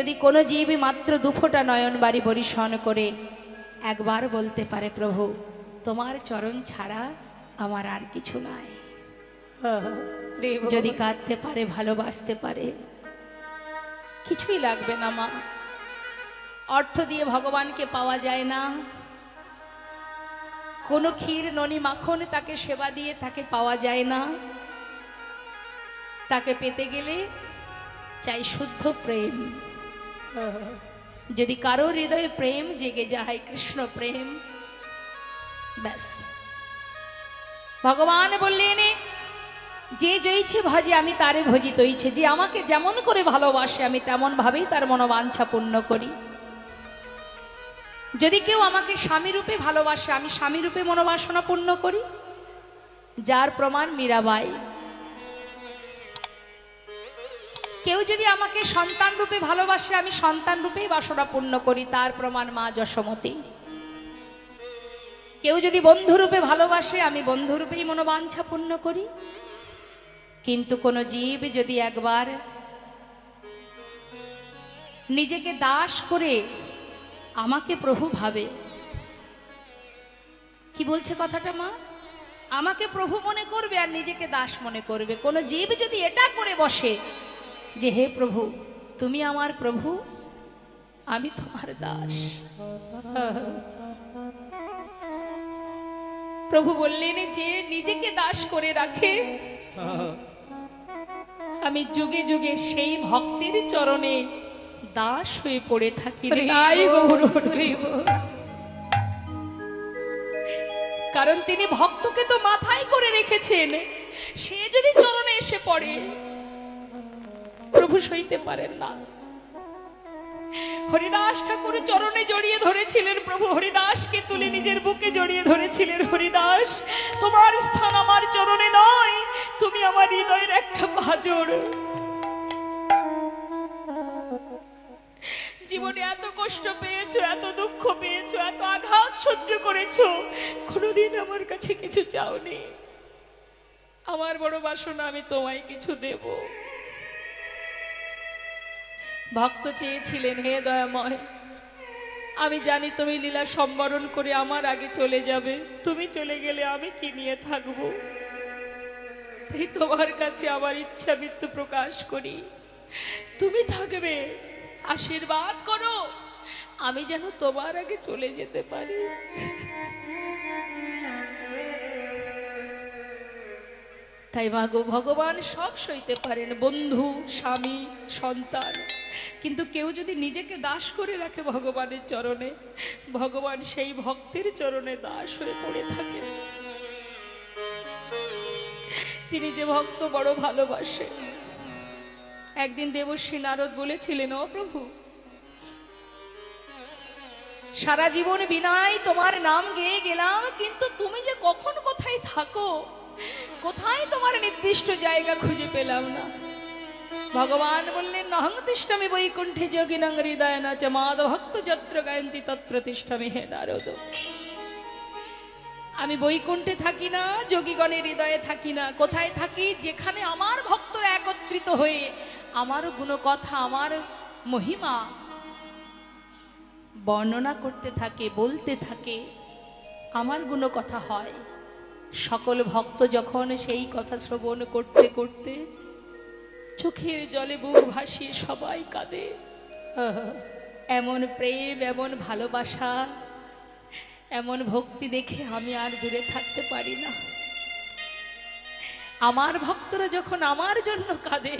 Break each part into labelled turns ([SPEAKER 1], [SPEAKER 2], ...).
[SPEAKER 1] যদি কোনো জীবী মাত্র দুফোঁটা নয়ন বাড়ি বরিশন করে একবার বলতে পারে, প্রভু তোমার চরণ ছাড়া আমার আর কিছু নাই, যদি কাঁদতে পারে, ভালোবাসতে পারে, কিছুই লাগবে না মা। অর্থ দিয়ে ভগবানকে পাওয়া যায় না, কোনো ক্ষীর ননি মাখন তাকে সেবা দিয়ে তাকে পাওয়া যায় না। তাকে পেতে গেলে চাই শুদ্ধ প্রেম। যদি কারো হৃদয়ে প্রেম জেগে যায়, কৃষ্ণ প্রেম, ব্যাস। ভগবান বললেন, যে জয়ছে ভজে আমি তারে ভজি তৈছে। যে আমাকে যেমন করে ভালোবাসে আমি তেমন ভাবেই তার মনোবাঞ্ছা পূর্ণ করি। যদি কেউ আমাকে স্বামী রূপে ভালোবাসে আমি স্বামী রূপে মনোবাসনা পূর্ণ করি, যার প্রমাণ মীরাবাই। কেউ যদি আমাকে সন্তান রূপে ভালোবাসে আমি সন্তান রূপেই বাসনা পূর্ণ করি, তার প্রমাণ মা যশোমতী। কেউ যদি বন্ধু রূপে ভালোবাসে আমি বন্ধু রূপেই মনোবাঞ্ছা পূর্ণ করি। কিন্তু কোন জীব যদি একবার নিজেকে দাস করে আমাকে প্রভু ভাবে, কি বলছে কথাটা মা? আমাকে প্রভু মনে করবে আর নিজেকে দাস মনে করবে। কোন জীব যদি এটা করে বসে যে হে প্রভু তুমি আমার প্রভু, আমি তোমার দাস, প্রভু বললেন যে নিজেকে দাস করে রাখে আমি যুগে যুগে সেই ভক্তের চরণে দাস হয়ে পড়ে থাকি। কারণ তিনি ভক্তকে তো মাথায় করে রেখেছেন, সে যদি চরণে এসে পড়ে প্রভু সইতে পারেন না। হরিদাস ঠাকুর চরণে জড়িয়ে ধরেছিলেন, প্রভু হরিদাসকে তুলে নিজের বুকে জড়িয়ে ধরেছিলেন। হরিদাস তোমার স্থান আমার চরণে নয়, তুমি আমার হৃদয়ের একটা পাঁজর। জীবনে এত কষ্ট পেয়েছো, এত দুঃখ পেয়েছো, এত আঘাত সহ্য করেছো, কোনোদিন আমার কাছে কিছু চাওনি। আমার বড় বাসনা আমি তোমায় কিছু দেব। ভক্ত চেয়েছিলেন, হে দয়াময় আমি জানি তুমি লীলা সম্বরণ করে আমার আগে চলে যাবে, তুমি চলে গেলে আমি কি নিয়ে থাকবো? তাই তোমার কাছে আমার ইচ্ছা মৃত্যু প্রকাশ করি, তুমি থাকবে, আশীর্বাদ করো আমি যেন তোমার আগে চলে যেতে পারি। তাই মাগো ভগবান সব সইতে পারেন, বন্ধু, স্বামী, সন্তান, কিন্তু কেউ যদি নিজেকে দাস করে রাখে ভগবানের চরণে, ভগবান সেই ভক্তের চরণে দাস হয়ে পড়ে থাকে। তিনি যে ভক্ত বড় ভালোবাসে। একদিন দেবশ্রী নারদ বলেছিলেন, ও প্রভু সারা জীবন বিনায় তোমার নাম গেয়ে গেলাম, কিন্তু তুমি যে কখন কোথায় থাকো, কোথায় তোমার নির্দিষ্ট জায়গা খুঁজে পেলাম না। ভগবান বললেন, নহং তিষ্ঠামি বৈকুণ্ঠে যোগিনং হৃদয়না চ মাদ ভক্ত যত্র গায়ন্তি তত্র তিষ্ঠামি হে নারদ। আমি বৈকুণ্ঠে থাকি না, যোগীগণের হৃদয়ে থাকি না। কোথায় থাকি? যেখানে আমার ভক্তরা একত্রিত হয়ে আমার গুণকথা, আমার মহিমা বর্ণনা করতে থাকে, বলতে থাকে, আমার গুণকথা হয়। সকল ভক্ত যখন সেই কথা শ্রবণ করতে করতে চোখের জলে বুক ভাসিয়ে সবাই কাঁদে। এমন প্রেম, এমন ভালোবাসা, এমন ভক্তি দেখে আমি আর দূরে থাকতে পারি না। আমার ভক্তরা যখন আমার জন্য কাঁদে,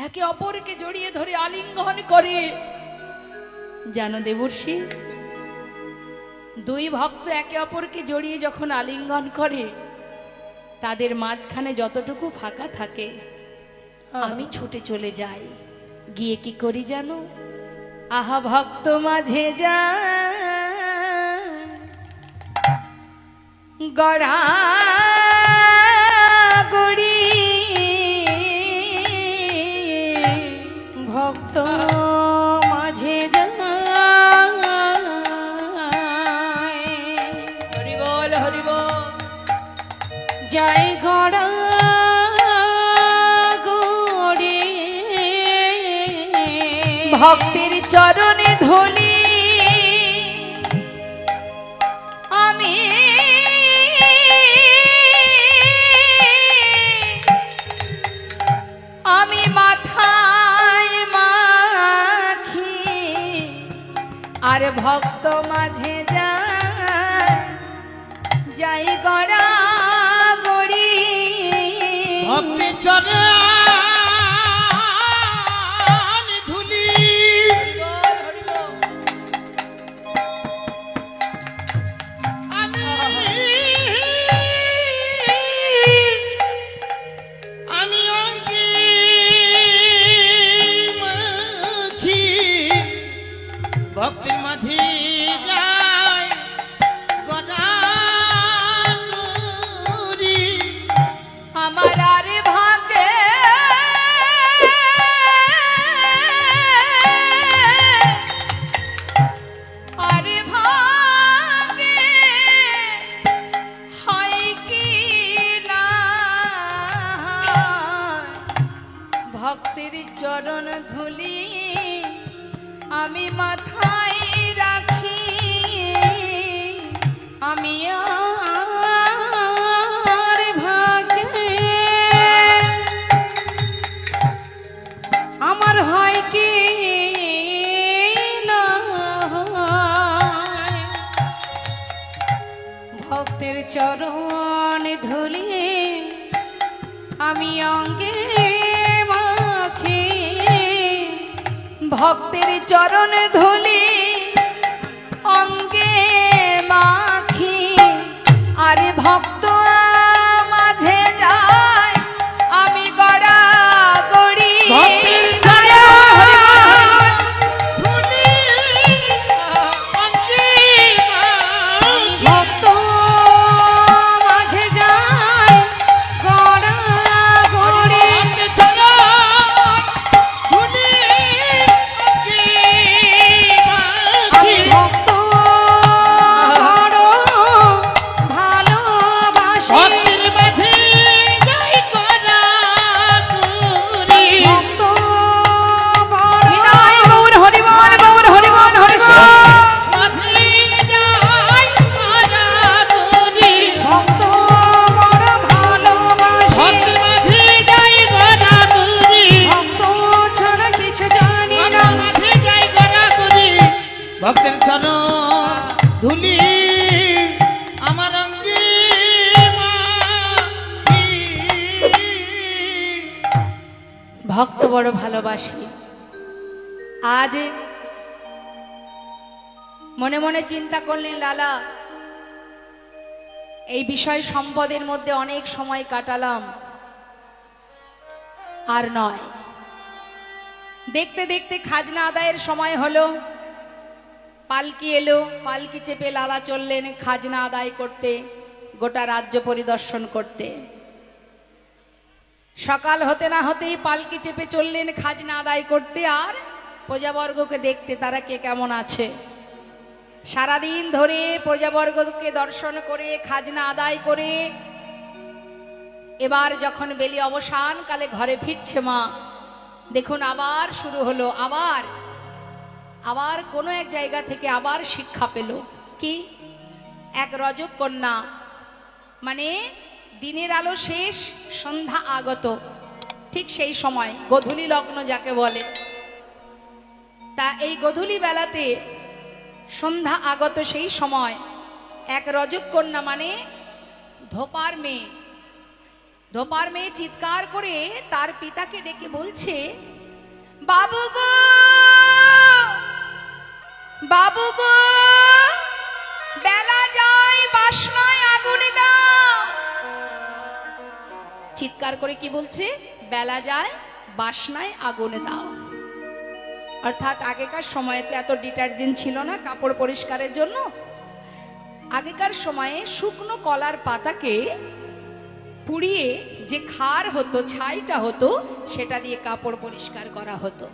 [SPEAKER 1] একে অপরকে জড়িয়ে ধরে আলিঙ্গন করে, জানো দেবর্ষী, দুই ভক্ত একে অপরকে জড়িয়ে যখন আলিঙ্গন করে, তাদের মাঝখানে যতটুকু ফাঁকা থাকে আমি ছুটে চলে যাই। গিয়ে কি করি জানো? আহা ভক্ত মাঝে যা গড়া গড়ি, ভক্ত মাঝে যা, হরি বল হরি বল, জয় গড়া গড়ি ভক্তের চরণে ধুলি আমি আমি মাথায় মাখি আর ভক্ত মাঝে যাই গড়া গড়ি
[SPEAKER 2] ভক্তি চরণে ভক্তির মাঝে যাই গড়াগড়ি
[SPEAKER 1] আমার আর ভাগে আরে ভাগে হয় কি না ভক্তির চরণ ধুলি আমি মাথায় রাখি আমি আর ভাগে আমার হয় কি না ভক্তের চরণ ধুলি আমি অঙ্গে মাখি ভক্তের চরণ ধুলি অঙ্গে মাখি আরে ভক্ত মাঝে যায় আমি গড়া গড়ি ভক্ত মাঝে যায় গড়া গড়ি ভক্ত
[SPEAKER 2] ভক্তের চরণ ধুলি আমার অঙ্গে মাখি
[SPEAKER 1] ভক্ত বড় ভালোবাসি আজ মনে মনে চিন্তা করলেন লালা এই বিষয় সম্পদের মধ্যে অনেক সময় কাটালাম আর নয় দেখতে দেখতে খাজনা আদায়ের সময় হলো পালকি এলো পালকি চেপে লালা চললেন খাজনা আদায় করতে গোটা রাজ্য পরিদর্শন করতে সকাল হতে না হতেই পালকি চেপে চললেন খাজনা আদায় করতে আর প্রজাবর্গকে দেখতে তারা কে কেমন আছে সারাদিন ধরে প্রজাবর্গকে দর্শন করে খাজনা আদায় করে এবার যখন বেলি অবসান কালে ঘরে ফিরছে মা দেখুন আবার শুরু হলো আবার কোনো এক জায়গা থেকে আবার শিক্ষা পেল কি এক রজক কন্যা মানে দিনের আলো শেষ সন্ধ্যা আগত ঠিক সেই সময় গোধূলি লগ্ন যাকে বলে তা এই গোধূলি বেলাতে সন্ধ্যা আগত সেই সময় এক রজক কন্যা মানে ধোপার মেয়ে চিৎকার করে তার পিতাকে ডেকে বলছে বাবু গো বেলা যায় বাসনায় আগুন দাও চিৎকার করে কি বলছে বেলা যায় বাসনায় আগুন দাও অর্থাৎ আগেকার সময়তে এত ডিটারজেন্ট ছিল না কাপড় পরিষ্কারের জন্য আগেকার সময়ে শুকনো কলার পাতাকে পুড়িয়ে যে খার হতো ছাইটা হতো সেটা দিয়ে কাপড় পরিষ্কার করা হতো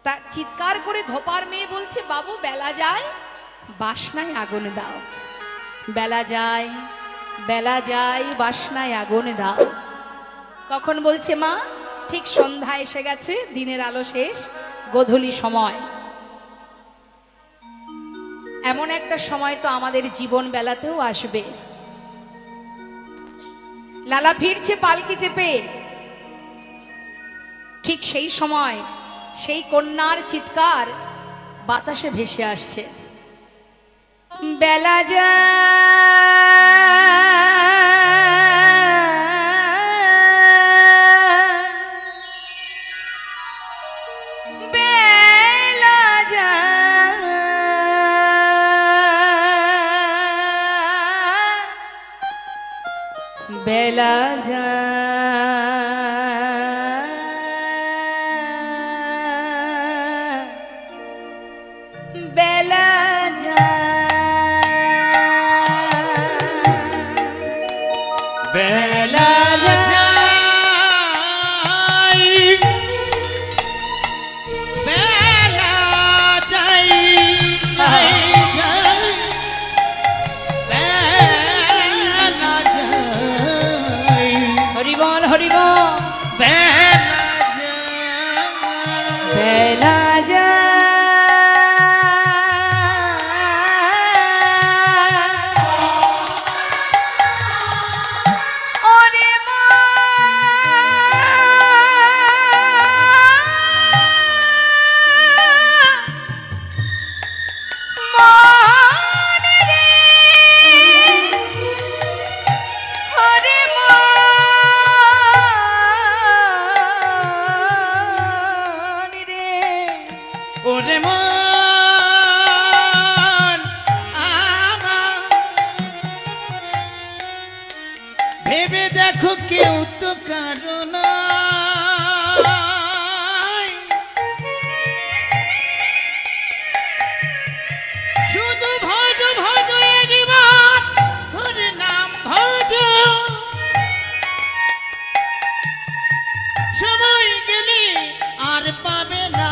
[SPEAKER 1] তা চিৎকার করে ধোপার মেয়ে বলছে বাবু বেলা যায় বাসনায় আগুন দাও বেলা যায় বাসনায় আগুন দাও কখন বলছে মা ঠিক সন্ধ্যা এসে গেছে, দিনের আলো শেষ, গোধূলি সময়। এমন একটা সময় তো আমাদের জীবন বেলাতেও আসবে। লালা ফিরছে পালকি চেপে, ঠিক সেই সময় সেই কন্যার চিৎকার বাতাসে ভেসে আসছে। বেলা বেলা বেলা
[SPEAKER 2] বেলা যাই, বেলা যাই, যাই, যাই, বেলা যাই,
[SPEAKER 1] হরি বল হরি বল।
[SPEAKER 2] বেলা যাই,
[SPEAKER 1] বেলা
[SPEAKER 2] ওরে মন আমার, ভেবে দেখো কেউ তো কারো নয়, শুধু ভজ ভজ এ জীবন, হরি নাম ভজ, সময় গেলে আর পাবে না।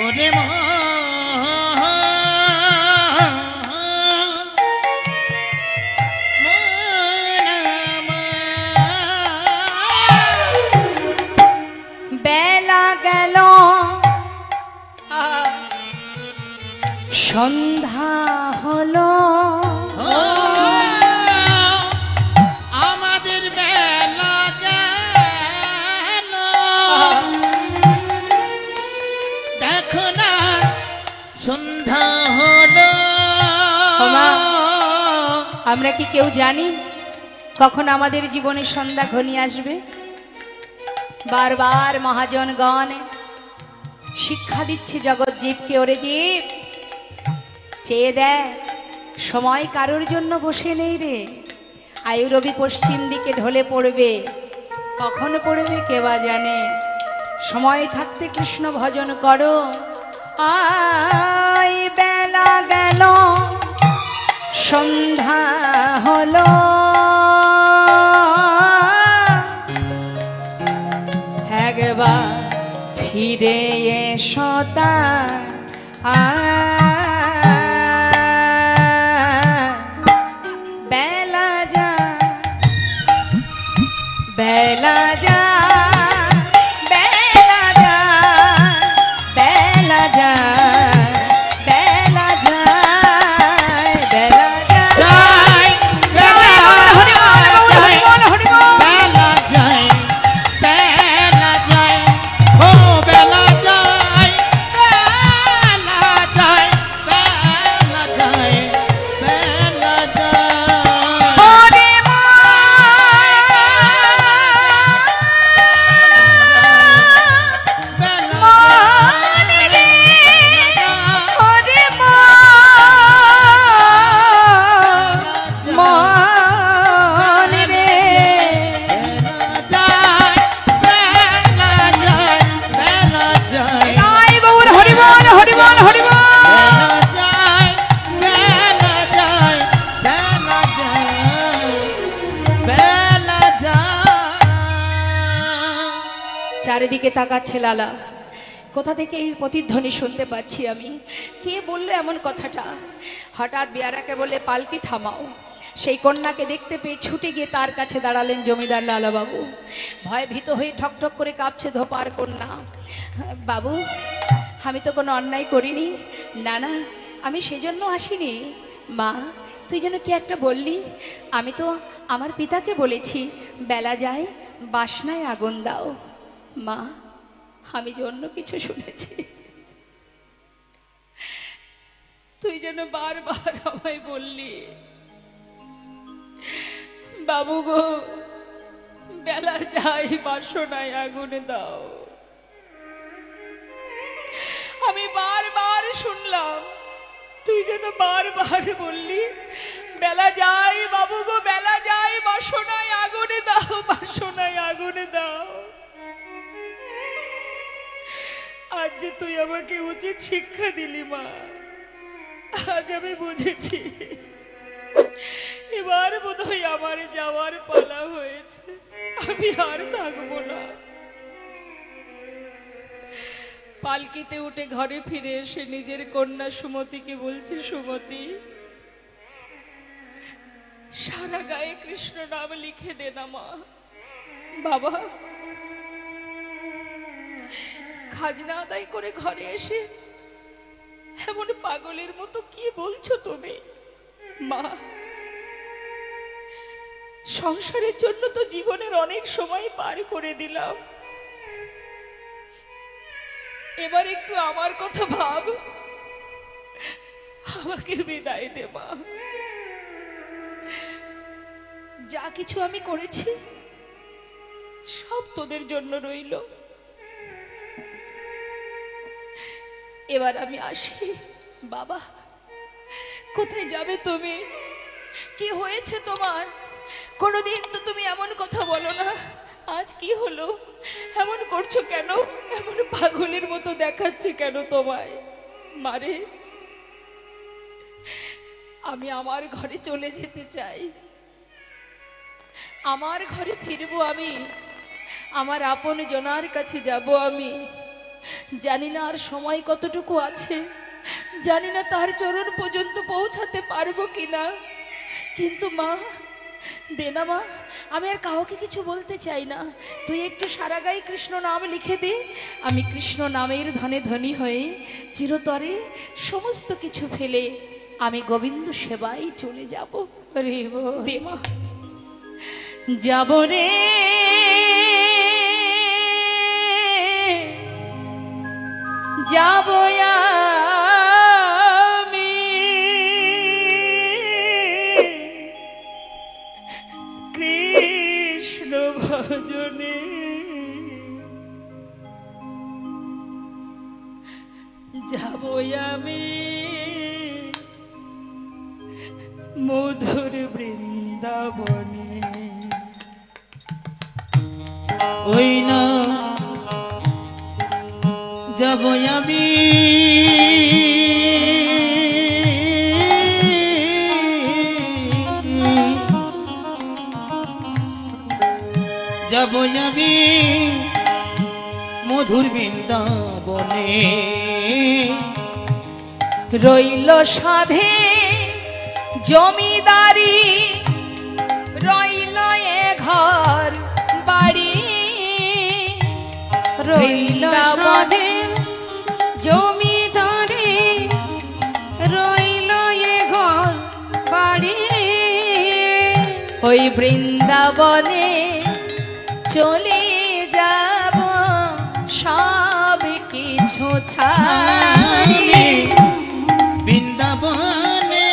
[SPEAKER 2] ওরে
[SPEAKER 1] বেলা গেল সন্ধ্যা হলো,
[SPEAKER 2] আমাদের বেলা গেল, দেখো না সন্ধ্যা হলো।
[SPEAKER 1] আমরা কি কেউ জানি কখন আমাদের জীবনে সন্ধ্যা ঘনিয়ে আসবে? বারবার মহাজনগণ শিক্ষা দিচ্ছে জগৎ জীবকে, ওরে জীব চেয়ে দেখ, সময় কারোর জন্য বসে নেই রে। আয়ুরবি পশ্চিম দিকে ঢলে পড়বে, কখন পড়বে কে বা জানে। সময় থাকতে কৃষ্ণ ভজন করো। আই বেলা গেল সন্ধ্যা হলো, একবার ফিরে এসো বেলা যা বেলা যা বেলা যা বেলা যা বেলা যা বেলা যা হরি বল হরি বল হরি বল।
[SPEAKER 2] বেলা যায়, বেলা যায়, ও বেলা যায়, বেলা যায়, বেলা যায়, বেলা যায়,
[SPEAKER 1] হরি চারিদিকে তাকাচ্ছে লালা, কোথা থেকে এই প্রতিধ্বনি শুনতে পাচ্ছি আমি? কে বললো এমন কথাটা? হঠাৎ বিয়ারাকে বলে পালকি থামাও, সেই কন্যাকে দেখতে পেয়ে ছুটে গিয়ে তার কাছে দাঁড়ালেন জমিদার লালাবাবু। ভয় ভীত হয়ে ঠকঠক করে কাঁপছে ধোপার কন্যা। বাবু, আমি তো কোনো অন্যায় করিনি। না না, আমি সেজন্য আসিনি। মা, তুই যেন কি একটা বললি? আমি তো আমার পিতাকে বলেছি বেলা যায় বাসনায় আগুন দাও। মা, আমি যে অন্য কিছু শুনেছি। তুই যেন বারবার আমায় বললি বাবু গো, বেলা যায় বাসনায় আগুনে দাও। আমি বারবার শুনলাম, তুই যেন বারবার বললি বেলা যায় বাবু গো, বেলা যায় বাসনায় আগুনে দাও, বাসনায় আগুনে দাও। আজ যে তুই আমাকে উচিত শিক্ষা দিলি মা, আজ আমি বুঝেছি এবার বোধহয় আমার যাওয়ার পালা হয়েছে, আমি আর থাকবো না। পালকিতে উঠে ঘরে ফিরে এসে নিজের কন্যা সুমতিকে বলছে, সুমতি, সারা গায়ে কৃষ্ণ নাম লিখে দে না মা। বাবা, খাজনা আদায় করে ঘরে এসে এমন পাগলের মতো কি বলছো তুমি? মা, সংসারের জন্য তো জীবনের অনেক সময় পার করে দিলাম, এবার একটু আমার কথা ভাব, আমাকে বিদায় দে মা। যা কিছু আমি করেছি সব তোদের জন্য রইল, এবার আমি আসি। বাবা, কোথায় যাবে তুমি? কি হয়েছে তোমার? কোনোদিন তো তুমি এমন কথা বলো না, আজ কি হলো? এমন করছো কেন? এমন পাগলের মতো দেখাচ্ছে কেন তোমায়? মারে, আমি আমার ঘরে চলে যেতে চাই, আমার ঘরে ফিরবো আমি, আমার আপন জনার কাছে যাব আমি। জানি না আর সময় কতটুকু আছে, জানি না তার চরণ পর্যন্ত পৌঁছাতে পারবো কিনা, কিন্তু মা, দে না মা, আমি আর কাউকে কিছু বলতে চাই না। তুই একটু সারা গায়ে কৃষ্ণ নাম লিখে দে, আমি কৃষ্ণ নামের ধনে ধনী হয়ে চিরতরে সমস্ত কিছু ফেলে আমি গোবিন্দ সেবায় চলে যাব। রে মা, যাব রে, যাব আমি কৃষ্ণ ভজনে, যাব আমি মধুর বৃন্দাবনে।
[SPEAKER 2] ওই না যাব আমি যাব আমি মধুর বৃন্দাবনে।
[SPEAKER 1] রইল সাধে জমিদারি, রইল এ ঘর বাড়ি, রইল সাধে জমিদারি, রইল এ ঘর বাড়ি, ওই বৃন্দাবনে চলে যাব সব কিছু ছাড়ি।
[SPEAKER 2] বৃন্দাবনে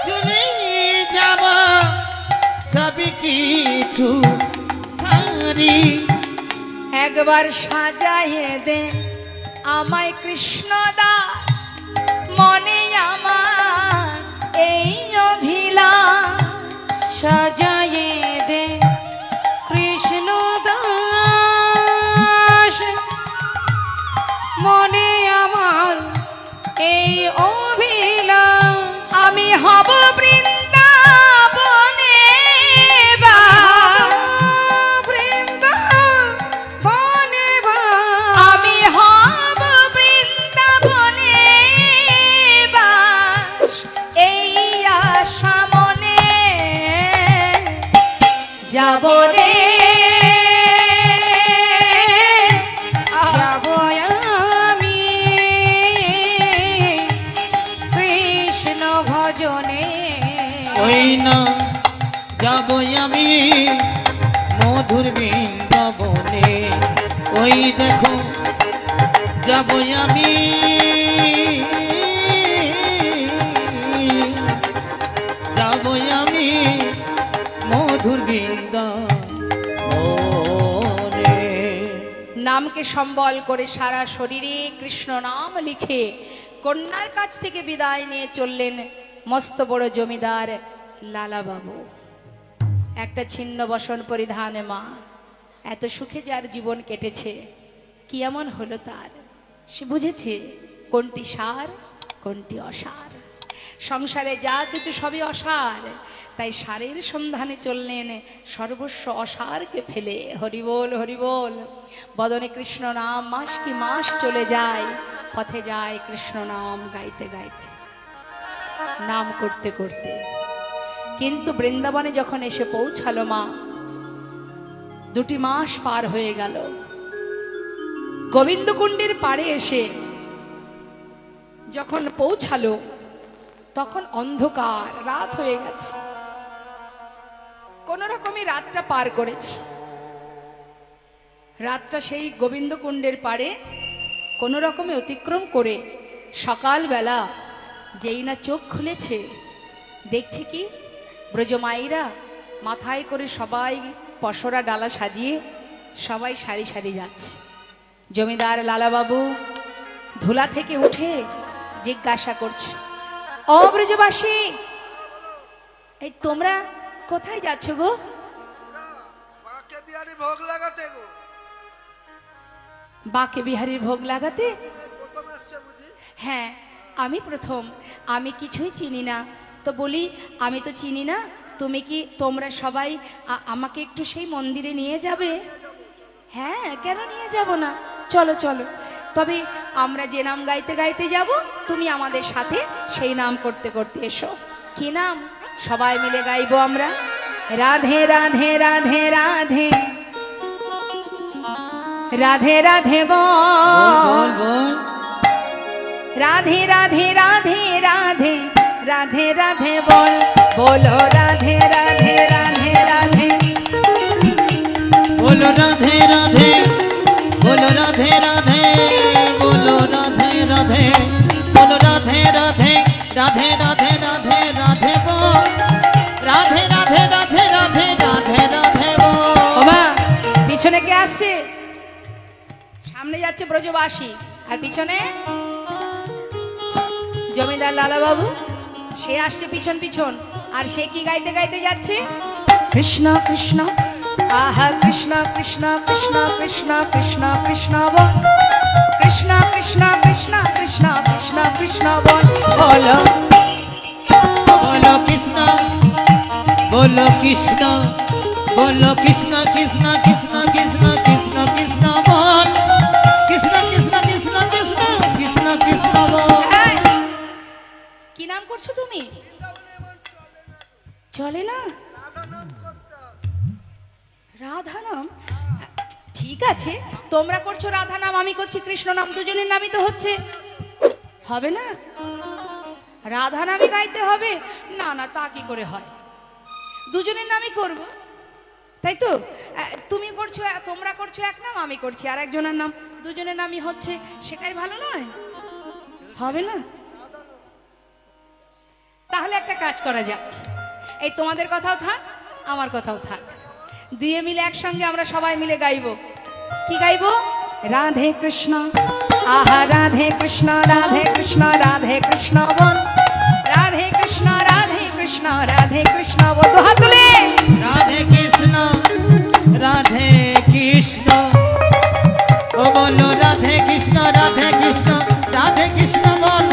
[SPEAKER 2] চলে যাব সব কিছু ছাড়ি।
[SPEAKER 1] একবার সাজাইয়ে দে আমায় কৃষ্ণদাস, মনে আমার এই অভিলাষ, সাজাইয়ে দে কৃষ্ণদাস, মনে আমার এই অভিলাষ। আমি হব বৃন্দাবনে, বৃন্দাবনে, আমি হব বৃন্দাবনে যাব রে
[SPEAKER 2] যাব আমি কৃষ্ণ ভজনে
[SPEAKER 3] ওই না যাব আমি মধুর বৃন্দাবনে ওই দেখো যাব আমি যাব আমি মধুর বৃন্দাবনে।
[SPEAKER 1] নামকে সম্বল করে সারা শরীরে কৃষ্ণ নাম লিখে কন্যার কাছ থেকে বিদায় নিয়ে চললেন মস্ত বড় জমিদার লালা বাবু। একটা ছিন্ন বসন পরিধানে মা, এত সুখে যার জীবন কেটেছে, কি এমন হলো তার? সে বুঝেছে কোনটি সার কোনটি অসার। সংসারে যা কিছু সবই অসার, তাই সারের সন্ধানে চললেন সর্বস্ব অসারকে ফেলে। হরিবোল হরিবোল। বদনে কৃষ্ণ নাম মাস কি মাস চলে যায়, পথে যায় কৃষ্ণ নাম গাইতে গাইতে, নাম করতে করতে। কিন্তু বৃন্দাবনে যখন এসে পৌঁছালো মা, 2 মাস পার হয়ে গেল। গোবিন্দকুণ্ডের পাড়ে এসে যখন পৌঁছালো তখন অন্ধকার, রাত হয়ে গেছে। কোন রকমই রাতটা পার করেছে। রাতটা সেই গোবিন্দকুণ্ডের পাড়ে কোন রকমে অতিক্রম করে সকালবেলা যেই না চোখ খুলেছে, দেখছে কি ব্রজমাইরা মাথায় করে সবাই পসরা ডালা সাজিয়ে সবাই সারি সারি যাচ্ছে। জমিদার লালাবাবু ধুলা থেকে উঠে জিজ্ঞাসা করছে, ও ব্রজবাসী, এই তোমরা কোথায় যাচ্ছ গো?
[SPEAKER 4] বাকে বিহারি ভোগ লাগাতে গো।
[SPEAKER 1] বাকে বিহারীর ভোগ লাগাতে?
[SPEAKER 4] প্রথম আসছে বুঝি?
[SPEAKER 1] হ্যাঁ, আমি প্রথম। আমি কিছুই চিনি না, তো বলি আমি তো চিনি না, তুমি কি তোমরা সবাই আমাকে একটু সেই মন্দিরে নিয়ে যাবে? হ্যাঁ, কেন নিয়ে যাব না, চলো চলো। তবে আমরা যে নাম গাইতে গাইতে যাব, তুমি আমাদের সাথে সেই নাম করতে করতে এসো। কি নাম? সবাই মিলে গাইবো আমরা। রাধে রাধে রাধে রাধে রাধে রাধে বল, রাধে রাধে রাধে রাধে রাধে রাধে বল, বলো রাধে রাধে রাধে রাধে,
[SPEAKER 3] বলো রাধে রাধে, বলো রাধে রাধে, বলো রাধে রাধে, বলো রাধে রাধে, রাধে রাধে রাধে রাধে বল, রাধে রাধে রাধে রাধে রাধে রাধে বল।
[SPEAKER 1] ওমা, পিছনে কে আসছে? সামনে যাচ্ছে ব্রজবাসী, আর পিছনে জমিদার লালাবাবু, সে আসছে পিছন পিছন। আর সে কি গাইতে গাইতে যাচ্ছে? কৃষ্ণ কৃষ্ণ, আহা কৃষ্ণ কৃষ্ণ কৃষ্ণ কৃষ্ণ কৃষ্ণ কৃষ্ণ বল, কৃষ্ণ কৃষ্ণ কৃষ্ণ কৃষ্ণ কৃষ্ণ কৃষ্ণ বল, বলো
[SPEAKER 3] বলো কৃষ্ণ, বলো কৃষ্ণ, বলো কৃষ্ণ কৃষ্ণ কৃষ্ণ কৃষ্ণ কৃষ্ণ কৃষ্ণ বল, কৃষ্ণ কৃষ্ণ কৃষ্ণ কৃষ্ণ কৃষ্ণ কৃষ্ণ বল।
[SPEAKER 1] এই, কি নাম করছো তুমি? চলে না? রাধা নাম? ঠিক আছে, তোমরা করছো রাধা নাম, আমি করছি কৃষ্ণ নাম, দুজনের নামই তো হচ্ছে। হবে না? রাধা নামই গাইতে হবে? না না, তা কি করে হয়? দুজনের নামই করব, তাই তো? তুমি করছো, তোমরা করছো এক নাম, আমি করছি আর একজনের নাম, দুজনের নামই হচ্ছে, সেটাই ভালো নয়? হবে না? তাহলে একটা কাজ করা যাক, এই তোমাদের কথাও থাক আমার কথাও থাক, দুয়ে মিলে একসঙ্গে আমরা সবাই মিলে গাইবো। কি গাইবো? রাধে কৃষ্ণ, আহা রাধে কৃষ্ণ, রাধে কৃষ্ণ রাধে কৃষ্ণ বল, রাধে কৃষ্ণ রাধে কৃষ্ণ রাধে কৃষ্ণ বল। তো হাত তুলে
[SPEAKER 3] রাধে কৃষ্ণ, রাধে কৃষ্ণ, ও বলো রাধে কৃষ্ণ, রাধে কৃষ্ণ, রাধে কৃষ্ণ বল,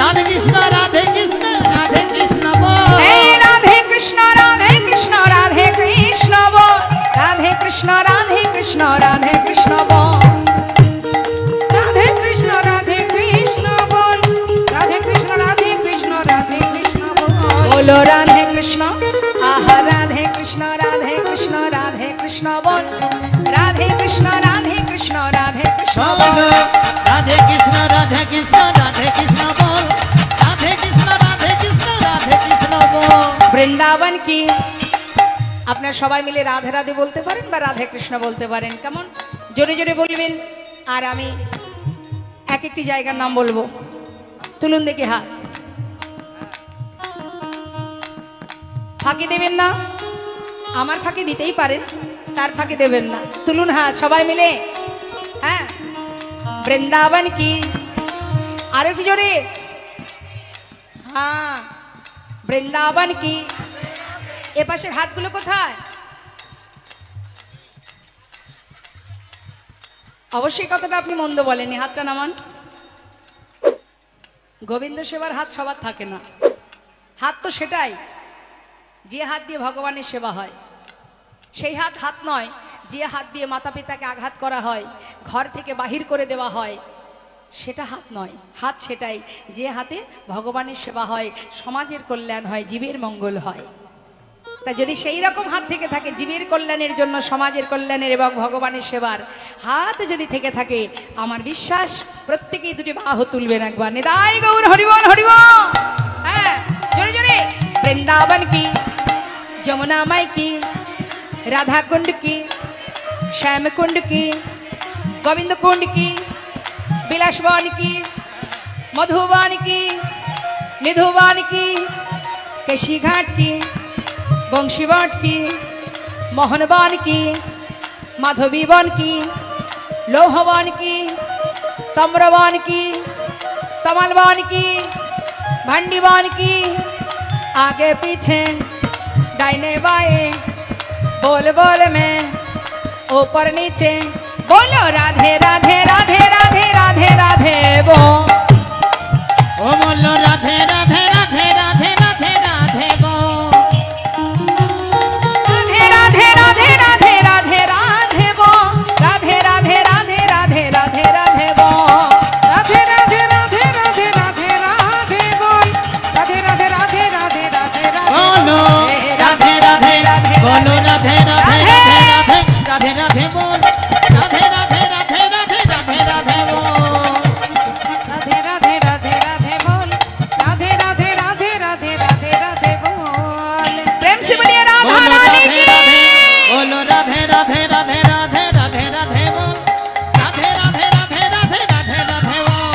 [SPEAKER 3] রাধে কৃষ্ণ, রাধে কৃষ্ণ, রাধে কৃষ্ণ বল।
[SPEAKER 1] এই রাধে কৃষ্ণ, রাধে কৃষ্ণ রাধে কৃষ্ণ বল, রাধে কৃষ্ণ, রাধে কৃষ্ণ রাধে কৃষ্ণ বল, রাধে কৃষ্ণ, রাধে কৃষ্ণ বল, রাধে কৃষ্ণ, রাধে কৃষ্ণ রাধে কৃষ্ণ বল, বলো রাধে কৃষ্ণ, কৃষ্ণ বল, রাধে কৃষ্ণ রাধে কৃষ্ণ রাধে কৃষ্ণ বল।
[SPEAKER 3] বলো রাধে কৃষ্ণ রাধে কৃষ্ণ রাধে কৃষ্ণ বল, রাধে কৃষ্ণ রাধে কৃষ্ণ রাধে কৃষ্ণ বল।
[SPEAKER 1] বৃন্দাবন কি, আপনারা সবাই মিলে রাধে রাধে বলতে পারেন বা রাধে কৃষ্ণ বলতে পারেন, কেমন জোরে জোরে বলবেন। আর আমি এক একটি জায়গার নাম বলবো, তুলুন দেখি হাত, ফাঁকি দেবেন না, আমার ফাঁকি দিতেই পারেন, তার ফাঁকি দেবেন না, তুলুন হাত সবাই মিলে। হ্যাঁ, বৃন্দাবন কি, আরো কি জোরে, হ্যাঁ বৃন্দাবন কি। এ পাশের হাতগুলো কোথায়, অবশ্যই কথাটা আপনি মন্দ বলেনি, হাতটা নামান। গোবিন্দ সেবার হাত সবার থাকে না, হাত তো সেটাই যে হাত দিয়ে ভগবানের সেবা হয়, সেই হাত হাত নয় যে হাত দিয়ে মাতা পিতাকে আঘাত করা হয়, ঘর থেকে বাহির করে দেওয়া হয়, সেটা হাত নয়। হাত সেটাই যে হাতে ভগবানের সেবা হয়, সমাজের কল্যাণ হয়, জীবের মঙ্গল হয়। তা যদি সেই রকম হাত থেকে থাকে জীবের কল্যাণের জন্য, সমাজের কল্যাণের এবং ভগবানের সেবার হাত যদি থেকে থাকে, আমার বিশ্বাস প্রত্যেকেই দুটি বাহু তুলবেন একবার, নিতাই গৌর হরিবল হরিবল। হ্যাঁ জোরে জোরে। বৃন্দাবন কি, যমুনা মাই কি, রাধা কুंड की, श्याम कुंड की, गोविंद कुंड की, बिलासवन की, मधुबन की, निधुबन की, केशी घाट की, बंशीवाट की, मोहनवन की, माधवीवन की, लोहवन की, तम्रवन की, तमलवन की, भंडीवन की, आगे पीछे दाहिने बाएं बोल बोल में ऊपर नीचे बोलो राधे राधे राधे राधे राधे राधे बो।
[SPEAKER 3] ও বলো রাধে রাধে রাধে রাধে রাধে রাধে বল,
[SPEAKER 1] राधे राधे राधे राधे राधे राधे बो, राधे राधे राधे राधे राधे राधे बो, राधे राधे राधे राधे राधे राधे बोल, राधे राधे राधे राधे राधे
[SPEAKER 3] বলো রাধে রাধে বলো রাধে রাধে রাধে রাধে রাধে রাধে বল, রাধে রাধে রাধে রাধে রাধে রাধে বল।
[SPEAKER 1] राधे राधे राधे राधे बोल, राधे राधे राधे राधे राधे राधे बोल। प्रेम से बोलिए राधा
[SPEAKER 3] बोलो
[SPEAKER 1] रानी
[SPEAKER 3] राधे
[SPEAKER 1] की।
[SPEAKER 3] राधे बोलो राधे राधे राधे राधे राधे राधे बोल, राधे राधे राधे राधे राधे राधे बोल,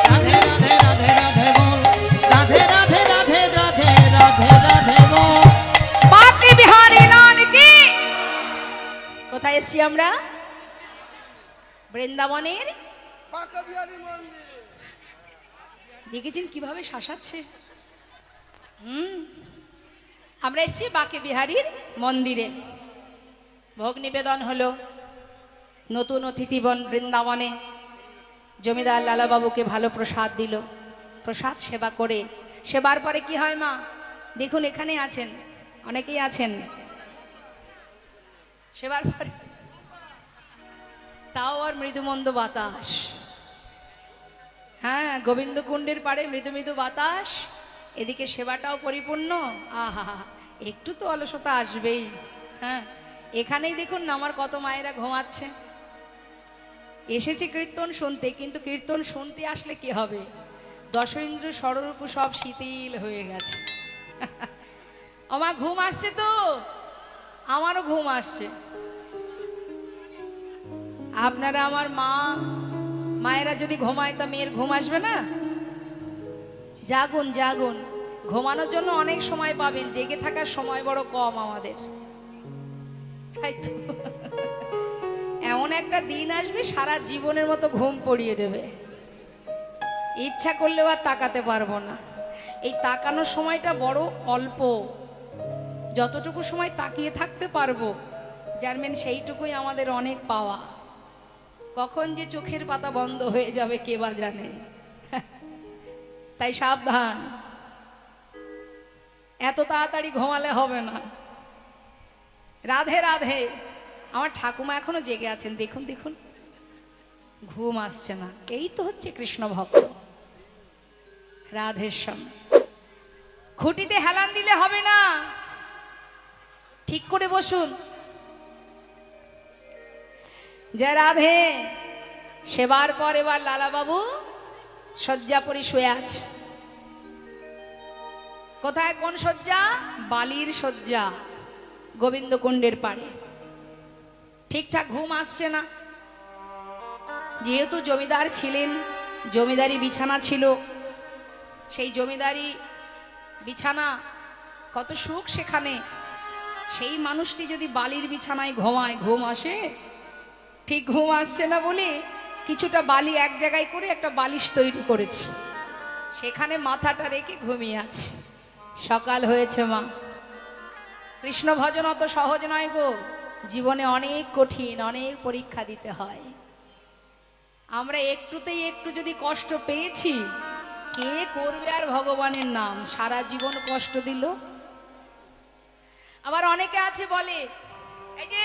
[SPEAKER 3] राधे राधे राधे राधे बोल, राधे राधे राधे राधे राधे राधे बोल।
[SPEAKER 1] बाकी बिहारी लाल की। কোথায় এসছি আমরা, বৃন্দাবনের।
[SPEAKER 4] বাঁকা বিহারী মন্দিরে।
[SPEAKER 1] দেখেছেন কিভাবে শাসাচ্ছে। আমরা এসছি বাঁকে বিহারীর মন্দিরে, ভোগ নিবেদন হলো। নতুন অতিথিবন বৃন্দাবনে, জমিদার লালাবাবুকে ভালো প্রসাদ দিল। প্রসাদ সেবা করে, সেবার পরে কি হয় মা, দেখুন এখানে আছেন, অনেকেই আছেন। সেবার পরে তাও আর মৃদুমন্দ বাতাস। হ্যাঁ, গোবিন্দ কুণ্ডের পাড়ে মৃদু মৃদু বাতাস, এদিকে সেবাটাও পরিপূর্ণ। আহা, একটু তো অলসতা আসবেই। হ্যাঁ, এখানেই দেখুন না আমার কত মায়েরা ঘুমাচ্ছে। এসেছি কীর্তন শুনতে, কিন্তু কীর্তন শুনতে আসলে কি হবে, দশেন্দ্র ষড়রূপ সব শিথিল হয়ে গেছে। আমার ঘুম আসছে তো, আমারও ঘুম আসছে। আপনারা আমার মায়েরা যদি ঘুমায় তা মেয়ের ঘুম আসবে না? জাগুন জাগুন, ঘুমানোর জন্য অনেক সময় পাবেন, জেগে থাকার সময় বড় কম আমাদের, তাই তো। এমন একটা দিন আসবে সারা জীবনের মতো ঘুম পড়িয়ে দেবে, ইচ্ছা করলেও আর তাকাতে পারবো না। এই তাকানোর সময়টা বড় অল্প, যতটুকু সময় তাকিয়ে থাকতে পারবো জানবেন সেইটুকুই আমাদের অনেক পাওয়া। কখন যে চোখের পাতা বন্ধ হয়ে যাবে কে বা জানে। তাই সাবধান, এত তাড়াতাড়ি ঘুমালে হবে না। রাধে রাধে। আমার ঠাকুমা এখনো জেগে আছেন, দেখুন দেখুন, ঘুম আসছে না। এই তো হচ্ছে কৃষ্ণ ভক্ত। রাধেশ্যাম। খুঁটিতে হেলান দিলে হবে না, ঠিক করে বসুন। যে রাধে সেবার পর এবার লালাবাবু শয্যাপরি শুয়ে আছে। কোথায়? কোন শয্যা? বালির শয্যা, গোবিন্দকুণ্ডের পাড়ে। ঠিকঠাক ঘুম আসছে না। যেহেতু জমিদার ছিলেন, জমিদারি বিছানা ছিল, সেই জমিদারি বিছানা কত সুখ সেখানে। সেই মানুষটি যদি বালির বিছানায় ঘুমায়, ঘুম আসে? ঠিক ঘুম আসছে না বলে কিছুটা বালি এক জায়গায় করে একটা বালিশ তৈরি করেছে, সেখানে মাথাটা রেখে ঘুমিয়ে আছে। সকাল হয়েছে মা। কৃষ্ণ ভজন অত সহজ নয় গো, জীবনে অনেক কঠিন, অনেক পরীক্ষা দিতে হয়। আমরা একটুতেই একটু যদি কষ্ট পেয়েছি, কে করবে আর ভগবানের নাম? সারা জীবন কষ্ট দিল। আবার অনেকে আছে বলে, এই যে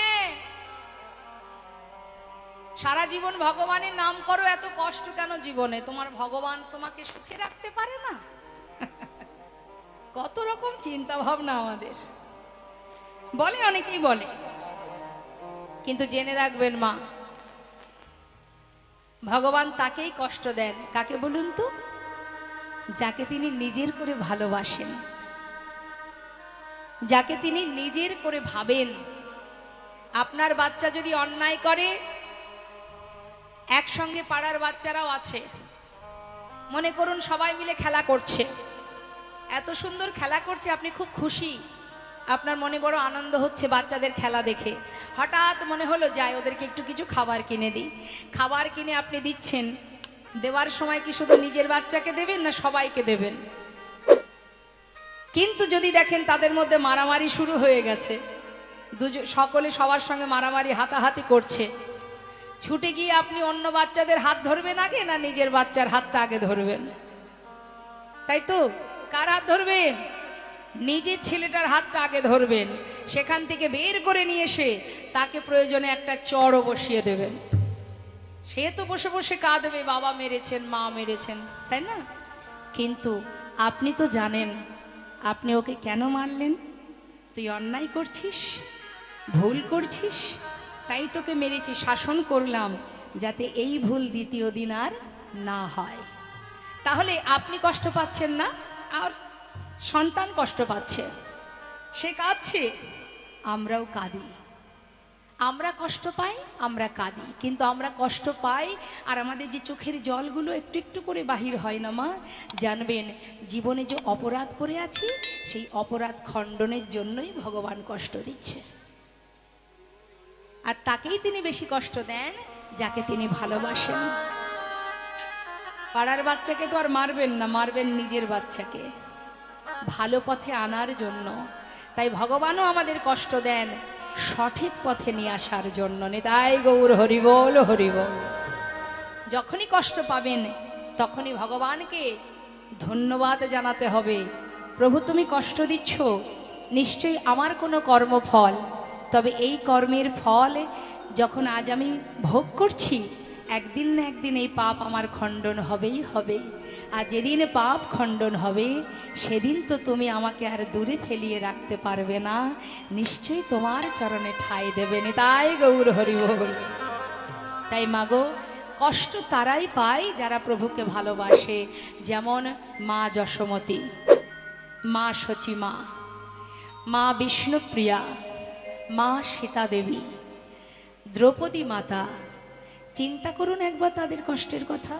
[SPEAKER 1] সারা জীবন ভগবানের নাম করো, এত কষ্ট কেন জীবনে? তোমার ভগবান তোমাকে সুখে রাখতে পারে না? কত রকম চিন্তা ভাবনা আমাদের, বলে, অনেকেই বলে। কিন্তু জেনে রাখবেন মা, ভগবান তাকেই কষ্ট দেন। কাকে বলুন তো? যাকে তিনি নিজের করে ভালোবাসেন, যাকে তিনি নিজের করে ভাবেন। আপনার বাচ্চা যদি অন্যায় করে, একসঙ্গে পাড়ার বাচ্চারাও আছে, মনে করুন সবাই মিলে খেলা করছে, এত সুন্দর খেলা করছে, আপনি খুব খুশি, আপনার মনে বড় আনন্দ হচ্ছে বাচ্চাদের খেলা দেখে। হঠাৎ মনে হলো যাই ওদেরকে একটু কিছু খাবার কিনে দিই। খাবার কিনে আপনি দিচ্ছেন, দেওয়ার সময় কি শুধু নিজের বাচ্চাকে দেবেন না সবাইকে দেবেন? কিন্তু যদি দেখেন তাদের মধ্যে মারামারি শুরু হয়ে গেছে, সকলে সবার সঙ্গে মারামারি হাতাহাতি করছে, ছুটে গিয়ে আপনি অন্য বাচ্চাদের হাত ধরবেন আগে, না নিজের বাচ্চার হাতটা আগে ধরবেন? তাই তো? কার হাত ধরবেন? নিজের ছেলেটার হাতটা আগে ধরবেন। সেখান থেকে বের করে নিয়ে এসে তাকে প্রয়োজনে একটা চড়ও বসিয়ে দেবেন। সে তো বসে বসে কাঁদবে, বাবা মেরেছেন, মা মেরেছেন, তাই না? কিন্তু আপনি তো জানেন আপনি ওকে কেন মারলেন। তুই অন্যায় করছিস, ভুল করছিস, তাই তোকে মেরেছি, শাসন করলাম যাতে এই ভুল দ্বিতীয় দিন আর না হয়। তাহলে আপনি কষ্ট পাচ্ছেন না, আর সন্তান কষ্ট পাচ্ছে, সে কাঁদছে, আমরাও কাঁদি। আমরা কষ্ট পাই, আমরা কাঁদি, কিন্তু আমরা কষ্ট পাই আর আমাদের যে চোখের জলগুলো একটু একটু করে বাহির হয় না মা, জানবেন জীবনে যে অপরাধ করে আছি, সেই অপরাধ খণ্ডনের জন্যই ভগবান কষ্ট দিচ্ছে। আর তাকেই তিনি বেশি কষ্ট দেন যাকে তিনি ভালোবাসেন। পাড়ার বাচ্চাকে তো আর মারবেন না, মারবেন নিজের বাচ্চাকে ভালো পথে আনার জন্য। তাই ভগবানও আমাদের কষ্ট দেন সঠিক পথে নিয়ে আসার জন্য। নিতাই গৌর হরিবোল হরিবোল। যখনই কষ্ট পাবেন তখনই ভগবানকে ধন্যবাদ জানাতে হবে, প্রভু তুমি কষ্ট দিচ্ছ, নিশ্চয়ই আমার কোনো কর্মফল, তবে এই কর্মের ফল যখন আজ আমি ভোগ করছি, একদিন না একদিন এই পাপ আমার খণ্ডন হবেই হবে। আর যেদিন পাপ খণ্ডন হবে সেদিন তো তুমি আমাকে আর দূরে ফেলিয়ে রাখতে পারবে না, নিশ্চয়ই তোমার চরণে ঠাঁই দেবে। নিতাই গৌর হরিবোল। তাই মাগো, কষ্ট তারাই পায় যারা প্রভুকে ভালোবাসে। যেমন মা যশোমতী, মা সচিমা, মা বিষ্ণুপ্রিয়া, মা সীতা দেবী, দ্রৌপদী মাতা। চিন্তা করুন একবার তাদের কষ্টের কথা,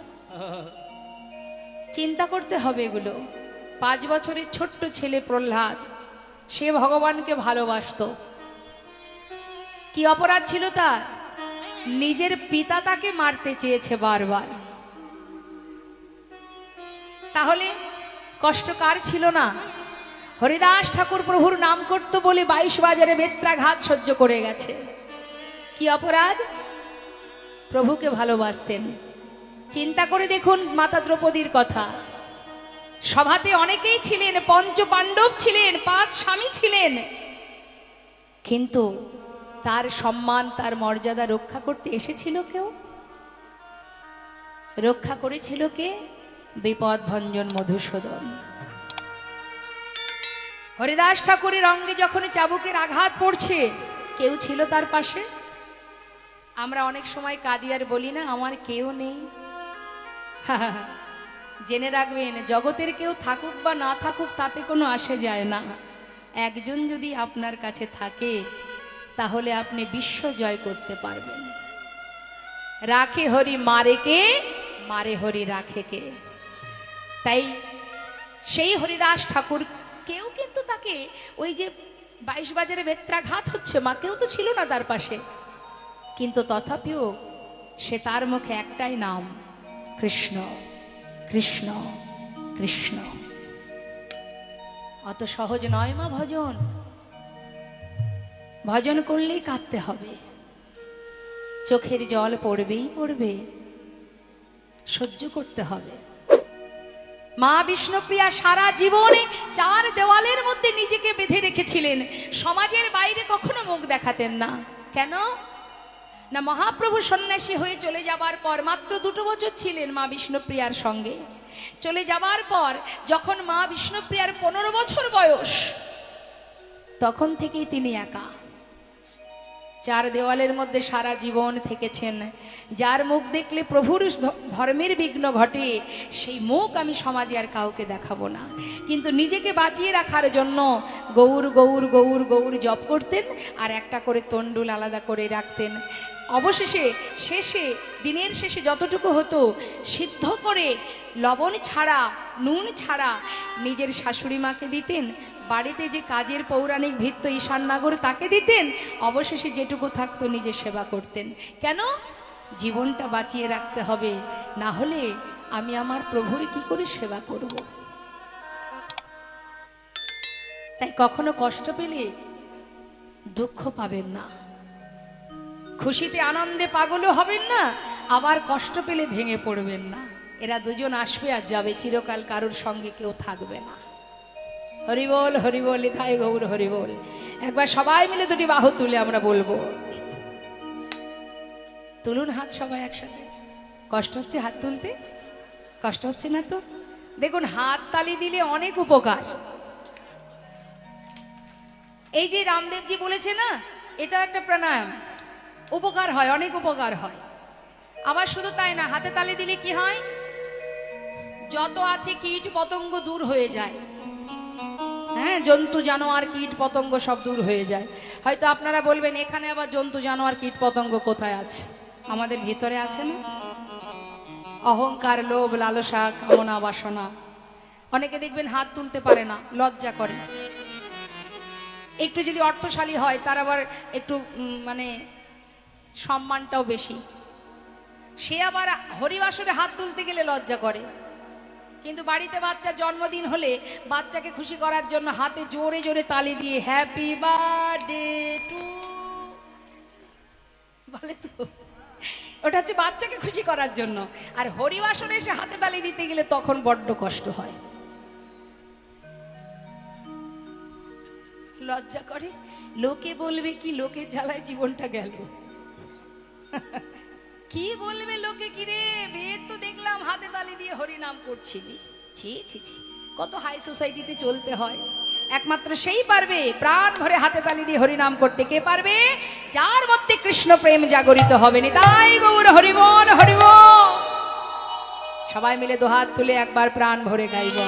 [SPEAKER 1] চিন্তা করতে হবে এগুলো। 5 বছরের ছোট্ট ছেলে প্রহ্লাদ, সে ভগবানকে ভালোবাসতো। কি অপরাধ ছিল তার? নিজের পিতা তাকে মারতে চেয়েছে বারবার। তাহলে কষ্ট কার ছিল না? হরিদাস ঠাকুর প্রভুর নাম করত বলে 22 বাজারে বেত্রাঘাত সহ্য করে গেছে। কি অপরাধ? প্রভুকে ভালোবাসতেন। চিন্তা করে দেখুন মাতা দ্রৌপদীর কথা। সভাতে অনেকেই ছিলেন, 5 পাণ্ডব ছিলেন, 5 স্বামী ছিলেন, কিন্তু তার সম্মান, তার মর্যাদা রক্ষা করতে এসেছিল কেউ? রক্ষা করেছিল কে? বিপদ ভঞ্জন মধুসূদন। হরিদাস ঠাকুরের অঙ্গে যখন চাবুকের আঘাত পড়ছে, কেউ ছিল তার পাশে? আমরা অনেক সময় কাঁদি আর বলি না আমার কেউ নেই। জেনে রাখবেন, জগতের কেউ থাকুক বা না থাকুক তাতে কোনো আসে যায় না। একজন যদি আপনার কাছে থাকে তাহলে আপনি বিশ্ব জয় করতে পারবেন। রাখে হরি মারে কে, মারে হরি রাখে কে। তাই সেই হরিদাস ঠাকুর কেউ কিন্তু তাকে ওই যে 22 বাজারে বেত্রাঘাত হচ্ছে, মা কেউ তো ছিল না তার পাশে, কিন্তু তথাপিও সে তার মুখে একটাই নাম, কৃষ্ণ কৃষ্ণ কৃষ্ণ। অত সহজ নয় মা ভজন। ভজন করলেই কাঁদতে হবে, চোখের জল পড়বেই পড়বে, সহ্য করতে হবে। মা বিষ্ণুপ্রিয়া সারা জীবনে 4 দেওয়ালের মধ্যে নিজেকে বেঁধে রেখেছিলেন, সমাজের বাইরে কখনো মুখ দেখাতেন না। কেন না, মহাপ্রভু সন্ন্যাসী হয়ে চলে যাবার পর মাত্র 2 বছর ছিলেন মা বিষ্ণুপ্রিয়ার সঙ্গে। চলে যাবার পর যখন মা বিষ্ণুপ্রিয়ার 15 বছর বয়স, তখন থেকেই তিনি একা 4 দেওয়ালের মধ্যে সারা জীবন থেকেছেন। যার মুখ দেখলে প্রভুর ধর্মের বিঘ্ন ঘটে, সেই মুখ আমি সমাজে আর কাউকে দেখাবো না। কিন্তু নিজেকে বাঁচিয়ে রাখার জন্য গৌর গৌর গৌর গৌর জপ করতেন, আর একটা করে তন্ডুল আলাদা করে রাখতেন। অবশেষে দিনের শেষে যতটুকু হতো সিদ্ধ করে লবণ ছাড়া, নুন ছাড়া নিজের শাশুড়ি মাকে দিতেন, বাড়িতে যে কাজের পৌরাণিক ভিত্ত ঈশাননাগর তাকে দিতেন, অবশেষে যেটুকু থাকতো নিজে সেবা করতেন। কেন? জীবনটা বাঁচিয়ে রাখতে হবে, না হলে আমি আমার প্রভুর কি করে সেবা করব। তাই কখনো কষ্ট পেলে দুঃখ পাবেন না, খুশিতে আনন্দে পাগলও হবেন না, আবার কষ্ট পেলে ভেঙে পড়বেন না। এরা দুজন আসবে আর যাবে, চিরকাল কারোর সঙ্গে কেউ থাকবে না। হরিবোল হরিবোল, লিখায় গৌর হরিবোল। একবার সবাই মিলে 2টি বাহু তুলে আমরা বলবো, তুলুন হাত সবাই একসাথে। কষ্ট হচ্ছে হাত তুলতে? কষ্ট হচ্ছে না তো? দেখুন, হাত তালি দিলে অনেক উপকার। এই যে রামদেবজি বলেছে না, এটা একটা প্রাণায়াম, উপকার হয়, অনেক উপকার হয়। আবার শুধু তাই না, হাতে তালি দিলে কি হয়, যত আছে কীট পতঙ্গ দূর হয়ে যায়। হ্যাঁ, জন্তু জানোয়ার কীট পতঙ্গ সব দূর হয়ে যায়। হয়তো আপনারা বলবেন এখানে আবার জন্তু জানোয়ার কীট পতঙ্গ কোথায় আছে? আমাদের ভিতরে আছে না? অহংকার, লোভ, লালসা, কামনা, বাসনা। অনেকে দেখবেন হাত তুলতে পারে না, লজ্জা করে। একটু যদি অর্থশালী হয় তার আবার একটু মানে সম্মানটাও বেশি, সে আবার হরিবাসরে হাত তুলতে গেলে লজ্জা করে। কিন্তু বাড়িতে বাচ্চা জন্মদিন হলে বাচ্চাকে খুশি করার জন্য হাতে জোরে জোরে তালি দিয়ে হ্যাপি বার্থডে টু বলে, তো ওটা হচ্ছে বাচ্চাকে খুশি করার জন্য। আর হরিবাসরে এসে হাতে তালি দিতে গেলে তখন বড্ড কষ্ট হয়, লজ্জা করে। লোকে বলবে কি, লোকের জ্বালায় জীবনটা গেল। কি বলবে লোকে, কি রে বের তো দেখলাম হাতে তালি দিয়ে হরিনাম করছিলি। ছি ছি ছি, কত হাই সোসাইটিতে চলতে হয়। একমাত্র সেই পারবে প্রাণ ভরে হাতে তালি দিয়ে হরিনাম করতে। কে পারবে? যার মধ্যে কৃষ্ণ প্রেম জাগরিত হবে। তাই গৌর হরিবল হরিবল। সবাই মিলে 2 হাত তুলে একবার প্রাণ ভরে গাইব।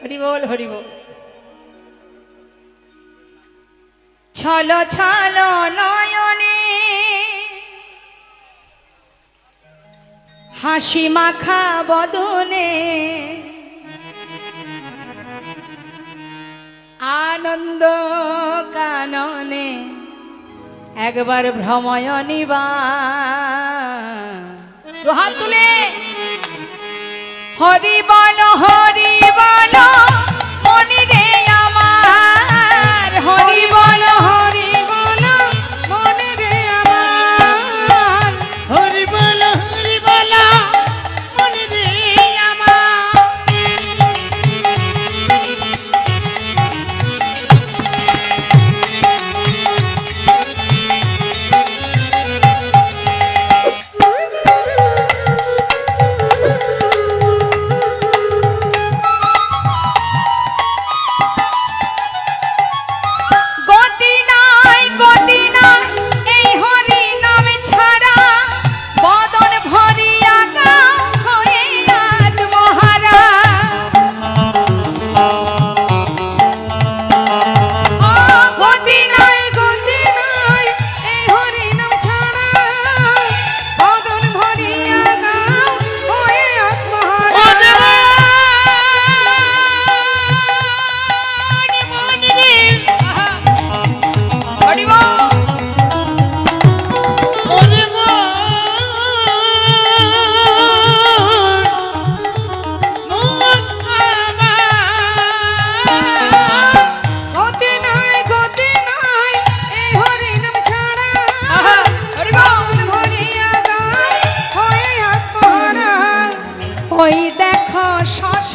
[SPEAKER 1] হরিবল হরিবল। ছলো ছলো নয়নে হাসি মাখা বদনে আনন্দ কাননে একবার ভ্রময়নী বা। 2 হাত তুলে হরি বল হরি বল মনি রে আমার, হরি বল হরি বল মনি রে আমার,
[SPEAKER 2] হরি বল মনে রে আমার।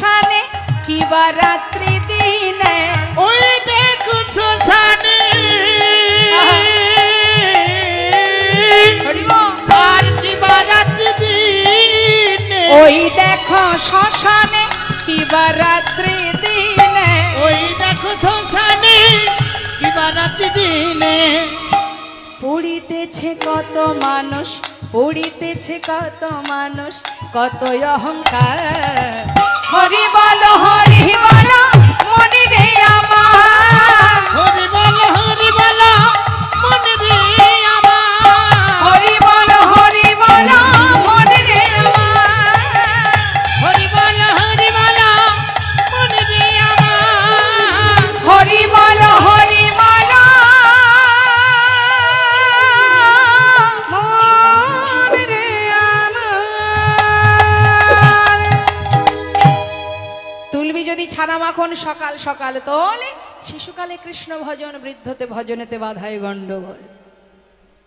[SPEAKER 1] শ্মশানে কিবা রাত্রি দিনে
[SPEAKER 2] ওই দেখো শ্মশানে আর কিবা রাত্রি দিনে
[SPEAKER 1] ওই দেখো শ্মশানে কিবা রাত্রি দিনে
[SPEAKER 2] ওই দেখো শ্মশানে কিবা রাত্রি দিনে
[SPEAKER 1] পুড়িতেছে কত মানুষ পুড়িতেছে কত মানুষ কত অহংকার হরি বল মনে রে আমার
[SPEAKER 2] হরি বল মনে রে আমার
[SPEAKER 1] হরি বল মনে রে আমার
[SPEAKER 2] হরি বল মনে রে আমার
[SPEAKER 1] হরি বল মনে রে আমার। তুলবি যদি ছানা মাখন সকাল সকাল তোলে শিশুকালে কৃষ্ণ ভজন বৃদ্ধতে ভজনেতে বাধায় গন্ডগোল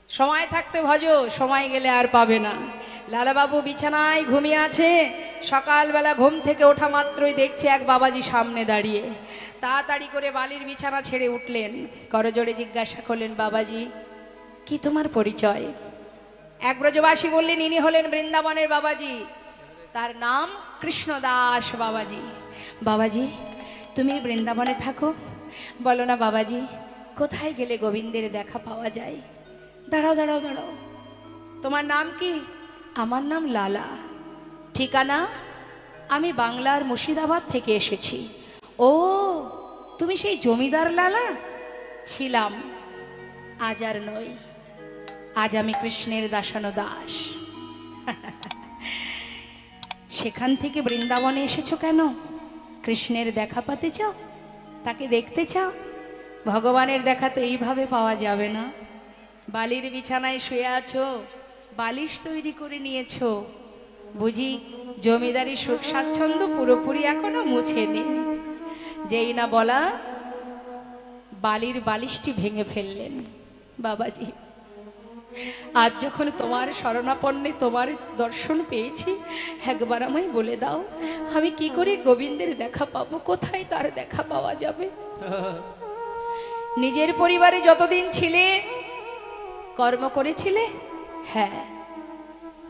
[SPEAKER 1] সময় থাকতে ভজ সময় গেলে আর পাবে না। লালাবাবু বিছানায় ঘুমিয়ে আছে সকালবেলা ঘুম থেকে ওঠা মাত্রই দেখছে এক বাবাজি সামনে দাঁড়িয়ে তাড়াতাড়ি করে বালির বিছানা ছেড়ে উঠলেন করজোড়ে জিজ্ঞাসা করলেন বাবাজি কি তোমার পরিচয়? এক ব্রজবাসী বললেন ইনি হলেন বৃন্দাবনের বাবাজি তার নাম কৃষ্ণদাস বাবাজি। বাবাজি তুমি বৃন্দাবনে থাকো? বলো না বাবাজি কোথায় গেলে গোবিন্দের দেখা পাওয়া যায়? দাঁড়াও দাঁড়াও দাঁড়াও তোমার নাম কি? আমার নাম লালা। ঠিকানা? আমি বাংলার মুর্শিদাবাদ থেকে এসেছি। ও তুমি সেই জমিদার লালা? ছিলাম, আজ আর নই, আজ আমি কৃষ্ণের দাসানো দাস। সেখান থেকে বৃন্দাবনে এসেছো কেন? কৃষ্ণের দেখা পাতে চাও? তাকে দেখতে চাও? ভগবানের দেখা তো এইভাবে পাওয়া যাবে না। বালির বিছানায় শুয়ে আছো, বালিশ তৈরি করে নিয়েছো, বুঝি জমিদারি সুখ স্বাচ্ছন্দ্য পুরোপুরি এখনো মুছেনি। যেই না বলা বালির বালিশটি ভেঙে ফেললেন। বাবাজি আজ যখন তোমার শরণাপন্নে তোমার দর্শন পেয়েছি একবার আমায় বলে দাও আমি কি করে গোবিন্দের দেখা পাবো? কোথায় তার দেখা পাওয়া যাবে? নিজের পরিবারে যতদিন ছিলে কর্ম করেছিলে? হ্যাঁ।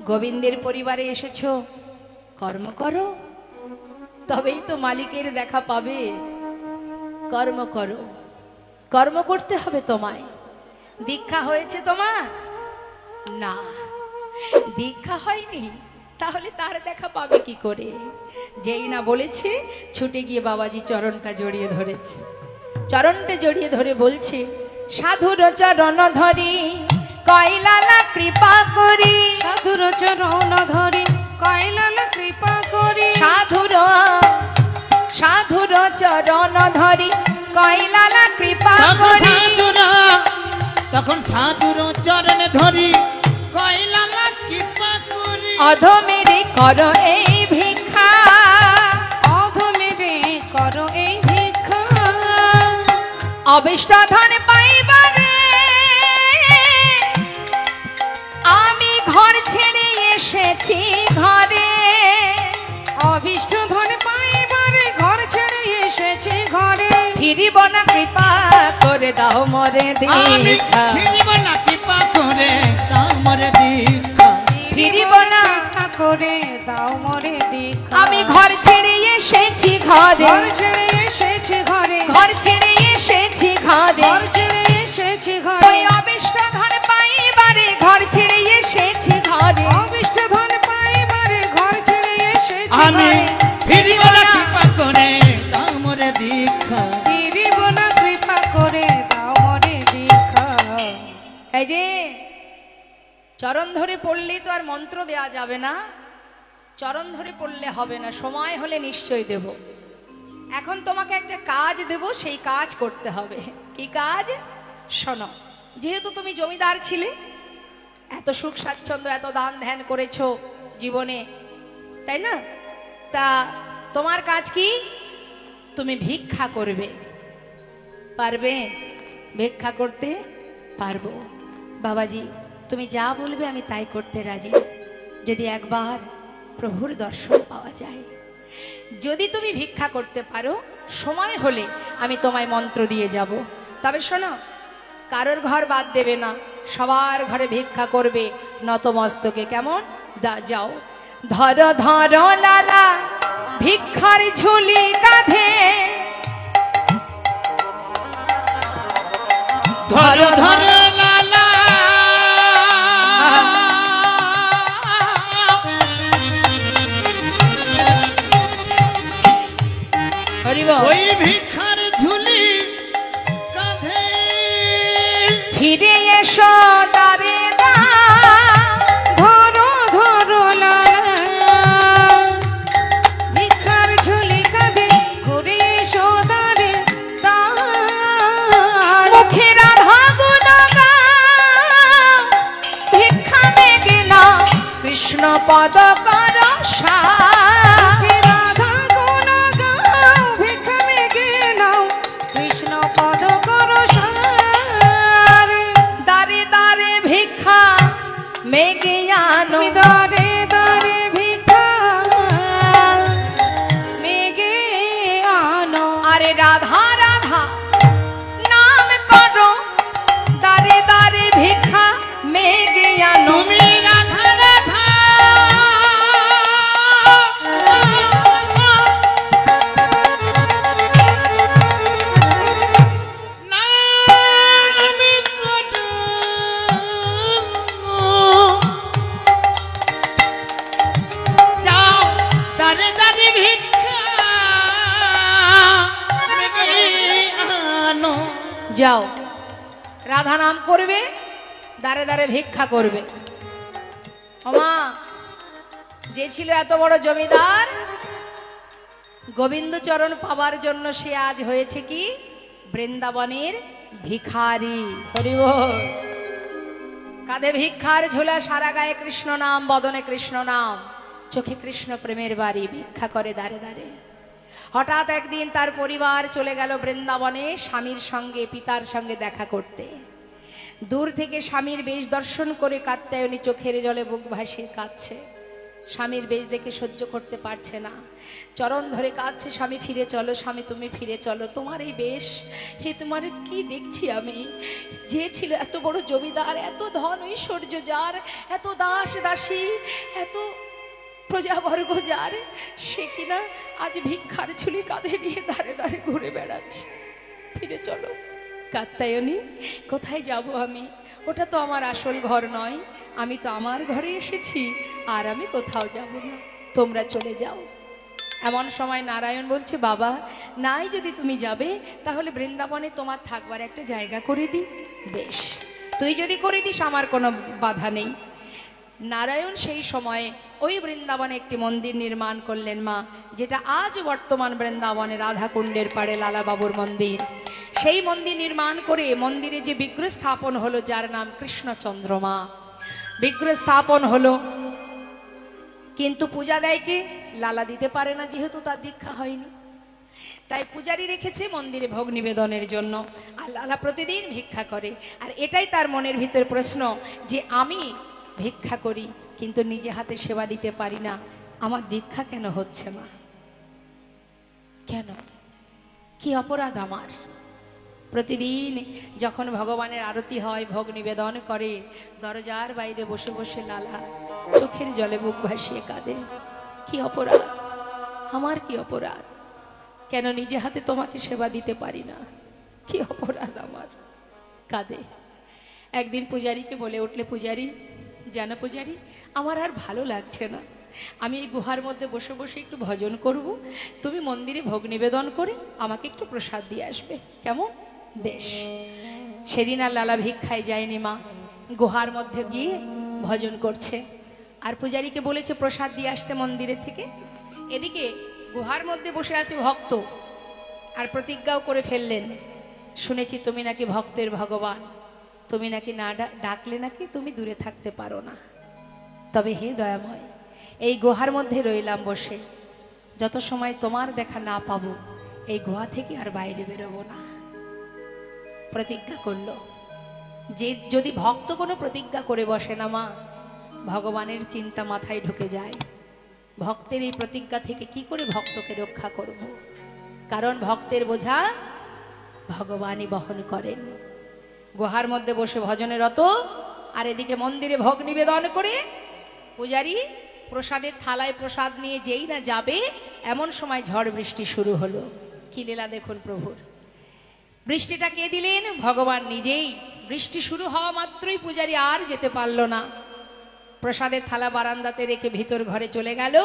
[SPEAKER 1] গোবিন্দের পরিবারে এসেছো, কর্ম করো, তবেই তো মালিকের দেখা পাবে। কর্ম করো, কর্ম করতে হবে তোমায়। দীক্ষা হয়েছে তোমার? না, দীক্ষা হয়নি, তাহলে তার দেখা পাবে কি করে? যেই না বলেছে ছুটে গিয়ে বাবাজি চরণটা জড়িয়ে ধরেছে। চরণটা জড়িয়ে ধরে বলছে সাধুর চরণ ধরি কয়লালা কৃপা করি। সাধুর চরণ ধরি কয়লালা কৃপা করি। সাধুর চরণ ধরি কয়লালা কৃপা করি।
[SPEAKER 2] তখন সাধুর চরণ ধরি কয়লালা কৃপা করি।
[SPEAKER 1] অধমেরে করো এই ভিক্ষা, অধমেরে করো এই ভিক্ষা। অবিষ্ট ধন পাইবারে আমি ঘর ছেড়ে এসেছি ঘরে। অবিষ্ট ধন পাইবারে ঘর ছেড়ে এসেছি ঘরে। ফিরিব না কৃপা করে দাও মরে দীক্ষা।
[SPEAKER 2] ফিরিব না কৃপা করে দাও মরে দীক্ষা।
[SPEAKER 1] ফিরিব না করে দাও মরে দীক্ষা। আমি ঘর ছেড়ে এসেছি ঘরে। ঘর ছেড়ে এসেছি ঘরে। ঘর ছেড়ে এসেছি ঘরে। ঘর ছেড়ে এসেছি ঘরে। ওই অবিষ্ট ধন পাইবারে ঘর ছেড়ে এসেছি ঘরে। অবিষ্ট ধন পাইবারে ঘর ছেড়ে এসেছি
[SPEAKER 2] আমি
[SPEAKER 1] ঘরে।
[SPEAKER 2] ফিরিব না কৃপা করে দাও মরে দীক্ষা।
[SPEAKER 1] ফিরিব না কৃপা করে দাও মরে দীক্ষা। এই যে চরণ ধরে পড়লেই তো আর মন্ত্র দেয়া যাবে না, চরণ ধরে পড়লে হবে না, সময় হলে নিশ্চয়ই দেব। এখন তোমাকে একটা কাজ দেব, সেই কাজ করতে হবে। কি কাজ? শোনো, যেহেতু তুমি জমিদার ছিলে, এত সুখ স্বাচ্ছন্দ্য এত দান ধ্যান করেছো জীবনে, তাই না? তা তোমার কাজ কি? তুমি ভিক্ষা করবে। পারবে? ভিক্ষা করতে পারবো। বাবাজি তুমি যা বলবে আমি তাই করতে রাজি, যদি একবার প্রভুর দর্শন পাওয়া যায়। যদি তুমি ভিক্ষা করতে পারো, সময় হলে আমি তোমায় মন্ত্র দিয়ে যাব। তবে শোনো, কারোর ঘর বাদ দেবে না, সবার ঘরে ভিক্ষা করবে নতমস্তকে। কেমন? যাও। ধর ধর লালা ভিক্ষার ঝুলি কাঁধে,
[SPEAKER 2] ধর ধর লালা
[SPEAKER 1] হরিব।
[SPEAKER 2] ওই ভিক্ষার ঝুলি কাঁধে
[SPEAKER 1] ফিরে এসো দারে দা, ধরো ধরো লালা ভিক্ষার ঝুলি কাঁধে, ঘুরে এসো দারে দা। মুখে রাধা গুণ গাও, ভিক্ষা মেগে নাও, কৃষ্ণ পদ কর সার। রাধা গুণ গাও, ভিক্ষা মেগে নাও, কৃষ্ণ পদ কর সার। দারে দারে ভিক্ষা মেগে আনো, দারে দারে ভিক্ষা মেগে আনো। আরে রাধা রাধা নাম করো, দারে দারে ভিক্ষা মেগে আনো।
[SPEAKER 2] তুমি রাধা রাধা নামি করো। যাও দারে দারে ভিক্ষা মেগে আনো।
[SPEAKER 1] যাও, রাধা নাম করবে, দারে দারে ভিক্ষা করবে। ওমা, যে ছিল এত বড় জমিদার, গোবিন্দচরণ পাবার জন্য সে আজ হয়েছে কি বৃন্দাবনের ভিখারি। হরিবল। কাঁধে ভিক্ষার ঝোলা, সারা গায়ে কৃষ্ণ নাম, বদনে কৃষ্ণ নাম, চোখে কৃষ্ণ প্রেমের বাড়ি, ভিক্ষা করে দারে দারে। হঠাৎ একদিন তার পরিবার চলে গেল বৃন্দাবনে স্বামীর সঙ্গে, পিতার সঙ্গে দেখা করতে। দূর থেকে স্বামীর বেশ দর্শন করে কাত্যায়নী চোখের জলে বুক ভাসিয়ে কাঁদছে। স্বামীর বেশ দেখে সহ্য করতে পারছে না, চরণ ধরে কাঁদছে, স্বামী ফিরে চলো, স্বামী তুমি ফিরে চলো, তোমার এই বেশ, হে তোমার কি দেখছি আমি। যে ছিল এত বড় জমিদার, এত ধন ঐশ্বর্য যার, এত দাস দাসী, এত প্রজাবর্গ যার, সে কিনা আজ ভিক্ষার ঝুলি কাঁধে নিয়ে দাঁড়ে দাঁড়ে ঘুরে বেড়াচ্ছে। ফিরে চলো কাত্যায়নী, কোথায় যাব আমি? ওটা তো আমার আসল ঘর নয়, আমি তো আমার ঘরে এসেছি, আর আমি কোথাও যাব না, তোমরা চলে যাও। এমন সময় নারায়ণ বলছে, বাবা নাই যদি তুমি যাবে, তাহলে বৃন্দাবনে তোমার থাকবার একটা জায়গা করে দিই। বেশ, তুই যদি করে দিস আমার কোনো বাধা নেই। নারায়ণ সেই সময়ে ওই বৃন্দাবনে একটি মন্দির নির্মাণ করলেন মা, যেটা আজ বর্তমান বৃন্দাবনে রাধাকুণ্ডের পাড়ে লালাবাবুর মন্দির। সেই মন্দির নির্মাণ করে মন্দিরে যে বিগ্রহ স্থাপন হলো, যার নাম কৃষ্ণচন্দ্রমা, বিগ্রহ স্থাপন হলো। কিন্তু পূজা দেয় কে? লালা দিতে পারে না, যেহেতু তার দীক্ষা হয়নি। তাই পূজারি রেখেছে মন্দিরে ভোগ নিবেদনের জন্য, আর লালা প্রতিদিন ভিক্ষা করে। আর এটাই তার মনের ভিতর প্রশ্ন, যে আমি ভিক্ষা করি কিন্তু নিজে হাতে সেবা দিতে পারি না, আমার দীক্ষা কেন হচ্ছে না? কেন? কি অপরাধ আমার? প্রতিদিন যখন ভগবানের আরতি হয়, ভোগ নিবেদন করে, দরজার বাইরে বসে বসে লালা চোখের জলে বুক ভাসিয়ে কাঁদে। কি অপরাধ আমার? কি অপরাধ? কেন নিজে হাতে তোমাকে সেবা দিতে পারি না? কি অপরাধ আমার? কাঁদে। একদিন পূজারীকে বলে উঠলে, পূজারী জানো পূজারী, আমার আর ভালো লাগছে না, আমি এই গুহার মধ্যে বসে বসে একটু ভজন করব, তুমি মন্দিরে ভোগ নিবেদন করে আমাকে একটু প্রসাদ দিয়ে আসবে, কেমন? বেশ। সেদিন আর লালা ভিক্ষায় যায়নি মা, গুহার মধ্যে গিয়ে ভজন করছে। আর পূজারীকে বলেছে প্রসাদ দিয়ে আসতে মন্দিরের থেকে। এদিকে গুহার মধ্যে বসে আছে ভক্ত, আর প্রতিজ্ঞাও করে ফেললেন, শুনেছি তুমি নাকি ভক্তের ভগবান, তুমি নাকি না ডাকলে নাকি তুমি দূরে থাকতে পারো না। তবে হে দয়াময়, এই গুহার মধ্যে রইলাম বসে, যত সময় তোমার দেখা না পাবো এই গুহা থেকে আর বাইরে বেরোবো না। প্রতিজ্ঞা করলো যে যদি ভক্ত কোনো প্রতিজ্ঞা করে বসে না মা, ভগবানের চিন্তা মাথায় ঢুকে যায়, ভক্তের এই প্রতিজ্ঞা থেকে কি করে ভক্তকে রক্ষা করব? কারণ ভক্তের বোঝা ভগবানই বহন করেন। গুহার মধ্যে বসে ভজনে রত, আর এদিকে মন্দিরে ভোগ নিবেদন করে পূজারী প্রসাদের থালায় প্রসাদ নিয়ে যেই না যাবে, এমন সময় ঝড় বৃষ্টি শুরু হলো। কি লীলা দেখুন প্রভুর। বৃষ্টিটা কে দিলেন? ভগবান নিজেই। বৃষ্টি শুরু হওয়া মাত্রই পূজারী আর যেতে পারল না, প্রসাদের থালা বারান্দাতে রেখে ভিতর ঘরে চলে গেল।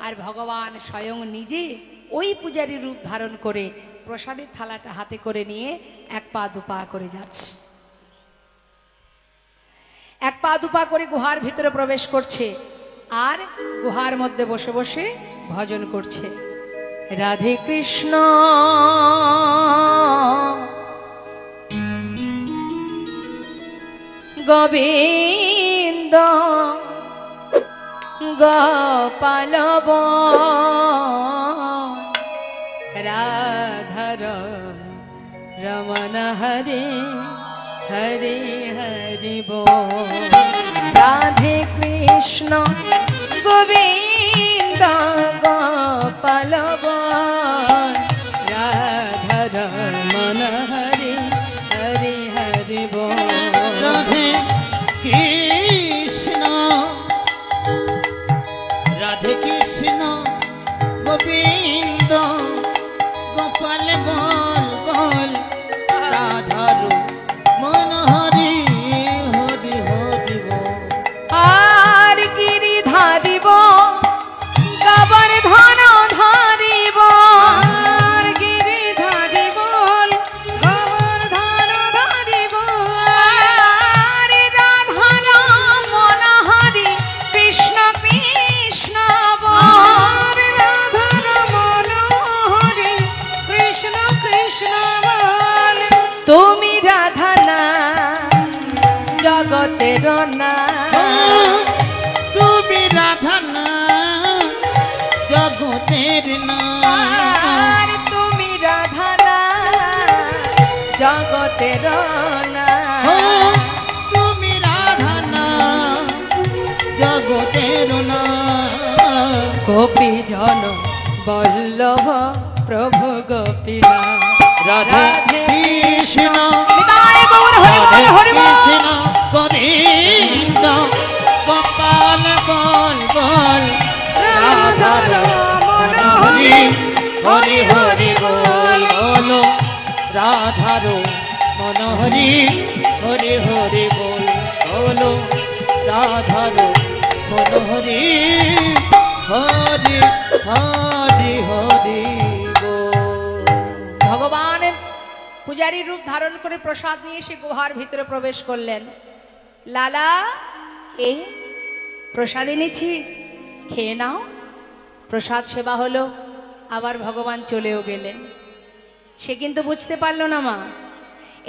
[SPEAKER 1] আর ভগবান স্বয়ং নিজে ওই পূজারীর রূপ ধারণ করে প্রসাদের থালাটা হাতে করে নিয়ে এক পা দুপা করে যাচ্ছে, এক পা দুপা করে গুহার ভিতরে প্রবেশ করছে, আর গুহার মধ্যে বসে বসে ভজন করছে। রাধে কৃষ্ণ গোবিন্দ গোপাল রাধার রমণ হরে হরে হরি বল। রাধে কৃষ্ণ গোবিন্দ গোপাল রাধার রমণ হরে হরে হরি বল।
[SPEAKER 3] রাধে কৃষ্ণ রাধে কৃষ্ণ গোবিন্দ গোপাল বল বল রাধার মন হরি হরি হরি বল।
[SPEAKER 1] আর গিরি ধারিব গবর ধন ধারিব, আর গিরি ধারিব গবর ধন ধারিব, আর রাধার মন হরি কৃষ্ণ কৃষ্ণ বল। রাধার মন হরি কৃষ্ণ কৃষ্ণ বল। তুমি রাধা না জগতের না,
[SPEAKER 3] তুমি রাধা না জগতের না,
[SPEAKER 1] আর তুমি রাধা না জগতের না।
[SPEAKER 3] তুমি রাধা না জগতের না।
[SPEAKER 1] গোপী জন বল্লভ প্রভু গোপীনা
[SPEAKER 3] রাধে কৃষ্ণ
[SPEAKER 1] নিতাই গৌর হরি বল হরি বল।
[SPEAKER 3] কৃষ্ণ গোবিন্দ গোপাল বল বল রাধার মন হরি হরি হরি বল বলো। রাধার মন হরি হরি হরি বল বলো। রাধার মন হরি হরি হরি হরি বল।
[SPEAKER 1] ভগবান পূজারীর রূপ ধারণ করে প্রসাদ নিয়ে এসে গুহার ভিতরে প্রবেশ করলেন। লালা এ প্রসাদ এনেছি, খেয়ে নাও। প্রসাদ সেবা হলো, আবার ভগবান চলেও গেলেন। সে কিন্তু বুঝতে পারলো না মা।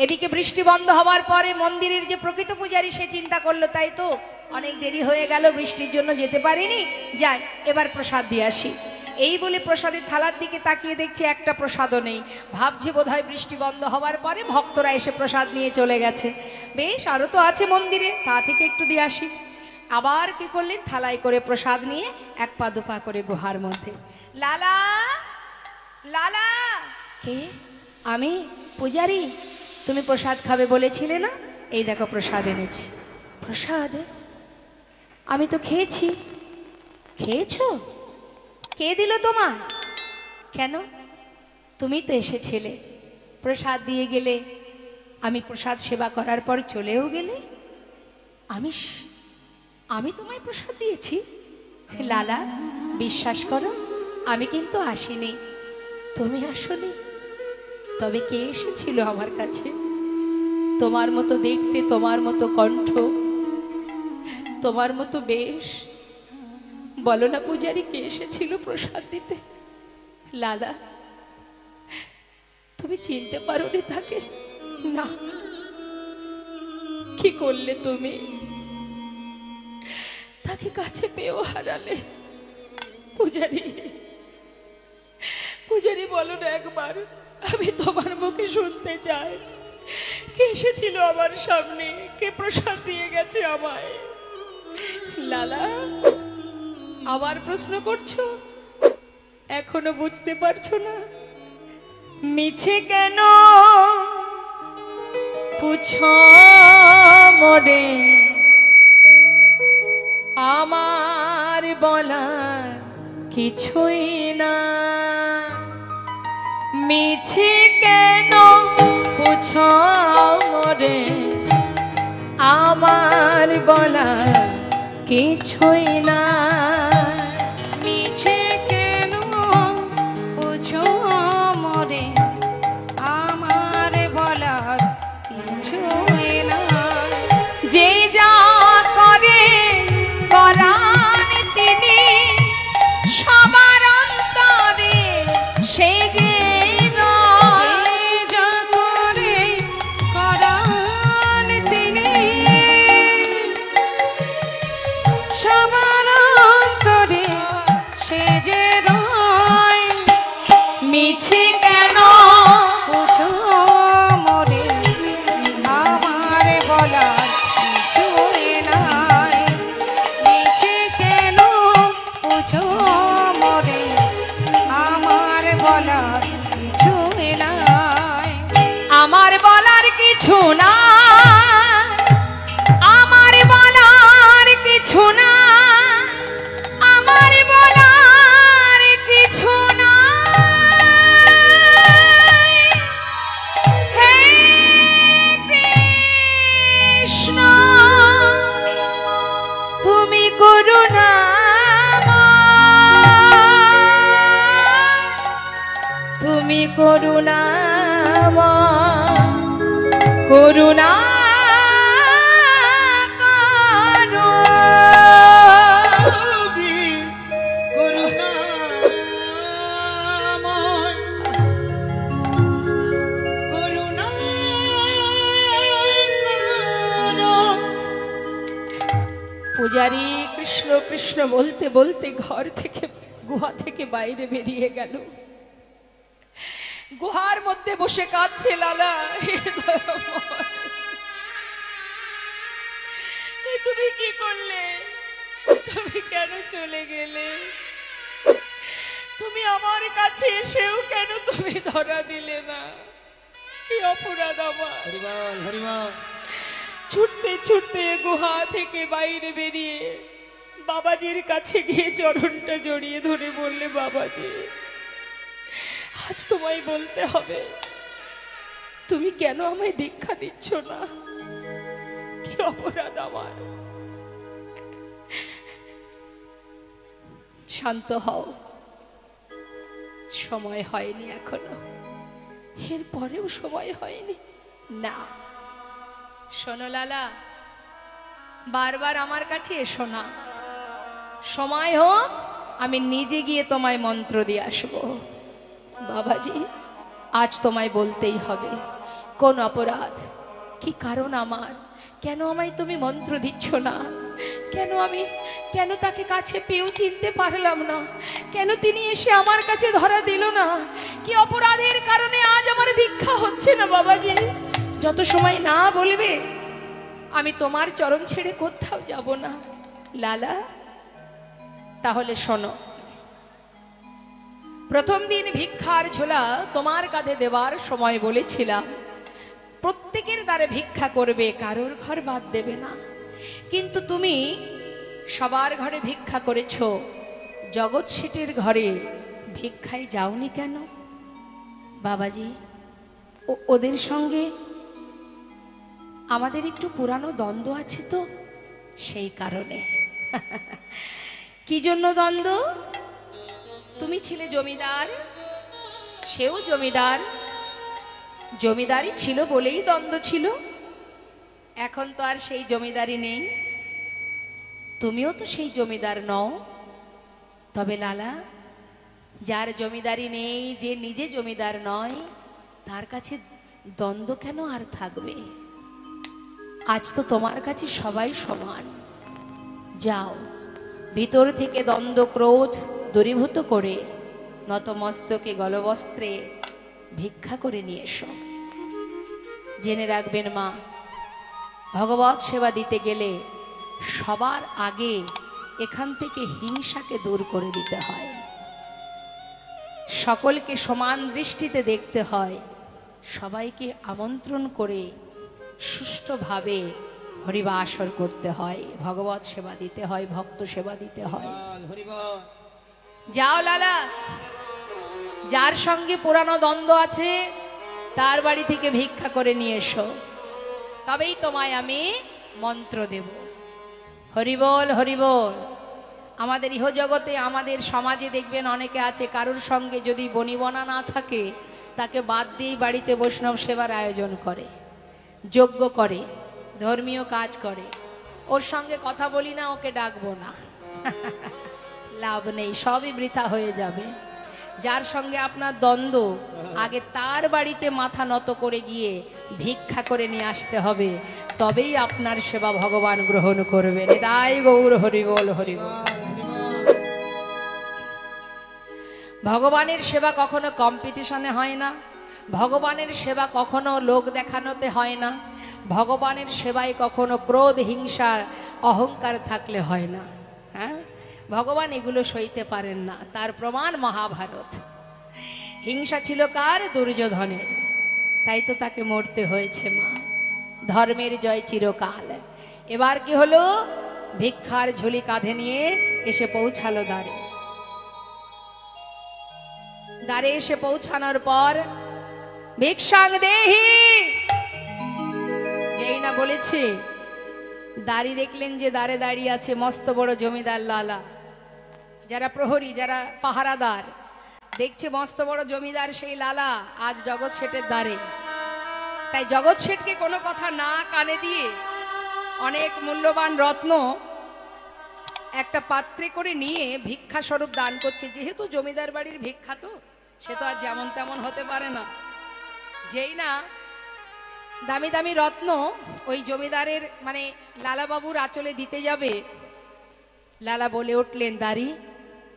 [SPEAKER 1] এদিকে বৃষ্টি বন্ধ হওয়ার পরে মন্দিরের যে প্রকৃত পূজারী সে চিন্তা করলো, তাই তো অনেক দেরি হয়ে গেল, বৃষ্টির জন্য যেতে পারিনি, যাই এবার প্রসাদ দিয়ে আসি। এই বলে প্রসাদের থালার দিকে তাকিয়ে দেখছে একটা প্রসাদও নেই। ভাবছে বোধহয় বৃষ্টি বন্ধ হওয়ার পরে ভক্তরা এসে প্রসাদ নিয়ে চলে গেছে। বেশ, আরও তো আছে মন্দিরে, তা থেকে একটু দিয়ে আসি। আবার কি করলেন, থালায় করে প্রসাদ নিয়ে এক পা দুপা করে গুহার মধ্যে। লালা লালা কে? আমি পূজারী, তুমি প্রসাদ খাবে বলেছিলে না, এই দেখো প্রসাদ এনেছি। প্রসাদ? আমি তো খেয়েছি। খেয়েছো? কে দিল তোমার? কেন? তুমি তো এসেছিলে, প্রসাদ দিয়ে গেলে, আমি প্রসাদ সেবা করার পর চলেও গেলে। আমি তোমায় প্রসাদ দিয়েছি? লালা বিশ্বাস করো, আমি কিন্তু আসিনি, তুমি আসনি। তবে কে এসেছিল আমার কাছে? তোমার মতো দেখতে, তোমার মতো কণ্ঠ, তোমার মতো বেশ। বলো না পূজারী, কে এসেছিল প্রসাদ দিতে? লালা তুমি চিনতে পারোনি তাকে? না, কি করলে তুমি? তাকে কাছে পেয়েও হারালে। পূজারী পূজারী বলো না একবার, আমি তোমার মুখে শুনতে চাই, কে এসেছিল আমার সামনে, কে প্রসাদ দিয়ে গেছে আমায়? লালা আবার প্রশ্ন করছো? এখনো বুঝতে পারছো না? মিছে কেন পুছো মোরে, আমার বলার কিছুই না। মিছে কেন পুছো মোরে, আমার বলার কিছুই না।
[SPEAKER 2] মিছে কেন বুঝো মোরে, আমার বলার কিছুই না।
[SPEAKER 1] যে যা করে করান তিনি, সবার অন্তরে সে যে
[SPEAKER 2] যে যা করে করান তিনি, সবার অন্তরে সে যে রয়।
[SPEAKER 1] মিছে কেন
[SPEAKER 2] বুঝো মোরে, আমার বলার কিছুই নাই। মিছে কেন বুঝো মোরে, আমার বলার কিছুই নাই।
[SPEAKER 1] আমার বলার কিছু না, আমার বলার কিছু না, আমার বলার কিছু না। হে কৃষ্ণ, তুমি করুণাময়, তুমি করুণাময়, করুণা করো।
[SPEAKER 3] তুমি করুণাময়, করুণা করো।
[SPEAKER 1] পূজারী কৃষ্ণ কৃষ্ণ বলতে বলতে ঘর থেকে, গুহা থেকে বাইরে বেরিয়ে গেল। গুহার মধ্যে বসে কাঁদছে লালা। হে দয়াময়, এ তুমি কি করলে? তুমি কেন চলে গেলে? তুমি আমার কাছে এসেও কেন তুমি ধরা দিলে না? কি অপরাধ আমার?
[SPEAKER 3] হরিবল হরিবল।
[SPEAKER 1] ছুটতে ছুটতে গুহা থেকে বাইরে বেরিয়ে বাবাজির কাছে গিয়ে চরণটা জড়িয়ে ধরে বললে, বাবাজি, আজ তোমায় বলতে হবে, তুমি কেন আমায় দীক্ষা দিচ্ছ না? কি অপরাধ আমার? শান্ত হও, সময় হয়নি এখনো, এর পরেও সময় হয়নি। না, শোনো লালা, বারবার আমার কাছে এসো না। সময় হোক, আমি নিজে গিয়ে তোমায় মন্ত্র দিয়ে আসবো। বাবাজি, আজ তোমায় বলতেই হবে, কোন অপরাধ, কি কারণ আমার? কেন আমায় তুমি মন্ত্র দিচ্ছ না? কেন তাকে কাছে পেয়েও চিনতে পারলাম না? কেন তিনি এসে আমার কাছে ধরা দিল না? কি অপরাধের কারণে আজ আমার দীক্ষা হচ্ছে না? বাবাজি, যত সময় না বলবে, আমি তোমার চরণ ছেড়ে কোথাও যাব না। লালা, তাহলে শোনো, প্রথম দিন ভিক্ষার ঝোলা তোমার কাঁধে দেওয়ার সময় বলেছিলাম, প্রত্যেকের দ্বারে ভিক্ষা করবে, কারোর ঘর বাদ দেবে না। কিন্তু তুমি সবার ঘরে ভিক্ষা করেছ, জগৎ শেঠের ঘরে ভিক্ষায় যাওনি কেন? বাবাজি, ওদের সঙ্গে আমাদের একটু পুরানো দ্বন্দ্ব আছে তো, সেই কারণে। কি জন্য দ্বন্দ্ব? তুমি ছিলে জমিদার, সেও জমিদার, জমিদারি ছিল বলেই দ্বন্দ্ব ছিল। এখন তো আর সেই জমিদারি নেই, তুমিও তো সেই জমিদার নও। তবে লালা, যার জমিদারি নেই, যে নিজে জমিদার নয়, তার কাছে দ্বন্দ্ব কেন আর থাকবে? আজ তো তোমার কাছে সবাই সমান। যাও, ভিতর থেকে দ্বন্দ্ব ক্রোধ দূরীভূত করে নতমস্তকে গলবস্ত্রে ভিক্ষা করে নিয়ে এসো। জেনে রাখবেন মা, ভগবত সেবা দিতে গেলে সবার আগে এখান থেকে হিংসাকে দূর করে দিতে হয়, সকলকে সমান দৃষ্টিতে দেখতে হয়, সবাইকে আমন্ত্রণ করে সুষ্ঠুভাবে হরিবাসর করতে হয়, ভগবত সেবা দিতে হয়, ভক্ত সেবা দিতে হয়। যাও লালা, যার সঙ্গে পুরানো দ্বন্দ্ব আছে তার বাড়ি থেকে ভিক্ষা করে নিয়ে এসো, তবেই তোমায় আমি মন্ত্র দেব। হরিবল হরিবল। আমাদের ইহজগতে, আমাদের সমাজে দেখবেন অনেকে আছে, কারুর সঙ্গে যদি বনিবনা না থাকে তাকে বাদ দিয়েই বাড়িতে বৈষ্ণব সেবার আয়োজন করে, যজ্ঞ করে, ধর্মীয় কাজ করে। ওর সঙ্গে কথা বলি না, ওকে ডাকবো না, লাভ নেই, সবই বৃথা হয়ে যাবে। যার সঙ্গে আপনার দ্বন্দ্ব, আগে তার বাড়িতে মাথা নত করে গিয়ে ভিক্ষা করে নিয়ে আসতে হবে, তবেই আপনার সেবা ভগবান গ্রহণ করবেন। তাই গৌর হরিবল হরিবল। ভগবানের সেবা কখনো কম্পিটিশনে হয় না, ভগবানের সেবা কখনো লোক দেখানোতে হয় না, ভগবানের সেবায় কখনো ক্রোধ, হিংসা, অহংকার থাকলে হয় না। হ্যাঁ, ভগবান এগুলো সইতে পারেন না, তার প্রমাণ মহাভারত। হিংসা ছিল কার? দুর্যোধনের, তাই তো তাকে মরতে হয়েছে মা। ধর্মের জয় চিরকাল। এবার কি হলো? ভিক্ষার ঝুলি কাঁধে নিয়ে এসে পৌঁছালো দ্বারে। দ্বারে এসে পৌঁছানোর পর ভিক্ষাং দেহি যেই না বলেছে, দাঁড়ি দেখলেন যে দ্বারে দাঁড়িয়ে আছে মস্ত বড় জমিদার লালা। যারা প্রহরী, যারা পাহারাদার, দেখছে মস্ত বড় জমিদার সেই লালা আজ জগৎ শেঠের দ্বারে। তাই জগৎ শেঠকে কোনো কথা না কানে দিয়ে অনেক মূল্যবান রত্ন একটা পাত্রে করে নিয়ে ভিক্ষা স্বরূপ দান করছে। যেহেতু জমিদার বাড়ির ভিক্ষা, তো সে তো আর যেমন তেমন হতে পারে না। যেই না দামি দামি রত্ন ওই জমিদারের মানে লালা বাবুর আঁচলে দিতে যাবে, লালা বলে উঠলেন, দাঁড়ি,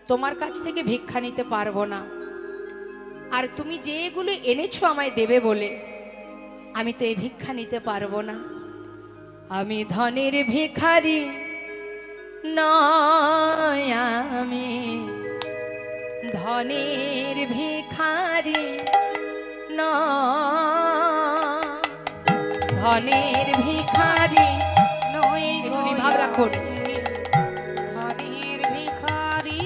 [SPEAKER 1] তোমার কাছ থেকে ভিক্ষা নিতে পারবো না, আর তুমি যেগুলো এনেছো আমায় দেবে বলে, আমি তো এই ভিক্ষা নিতে পারবো না। আমি ধনের ভিখারি নয়, আমি ধনের ভিখারি নয়, ধনের ভিখারি নয়। একটু ভাব রাখুন।
[SPEAKER 2] ধনের ভিখারি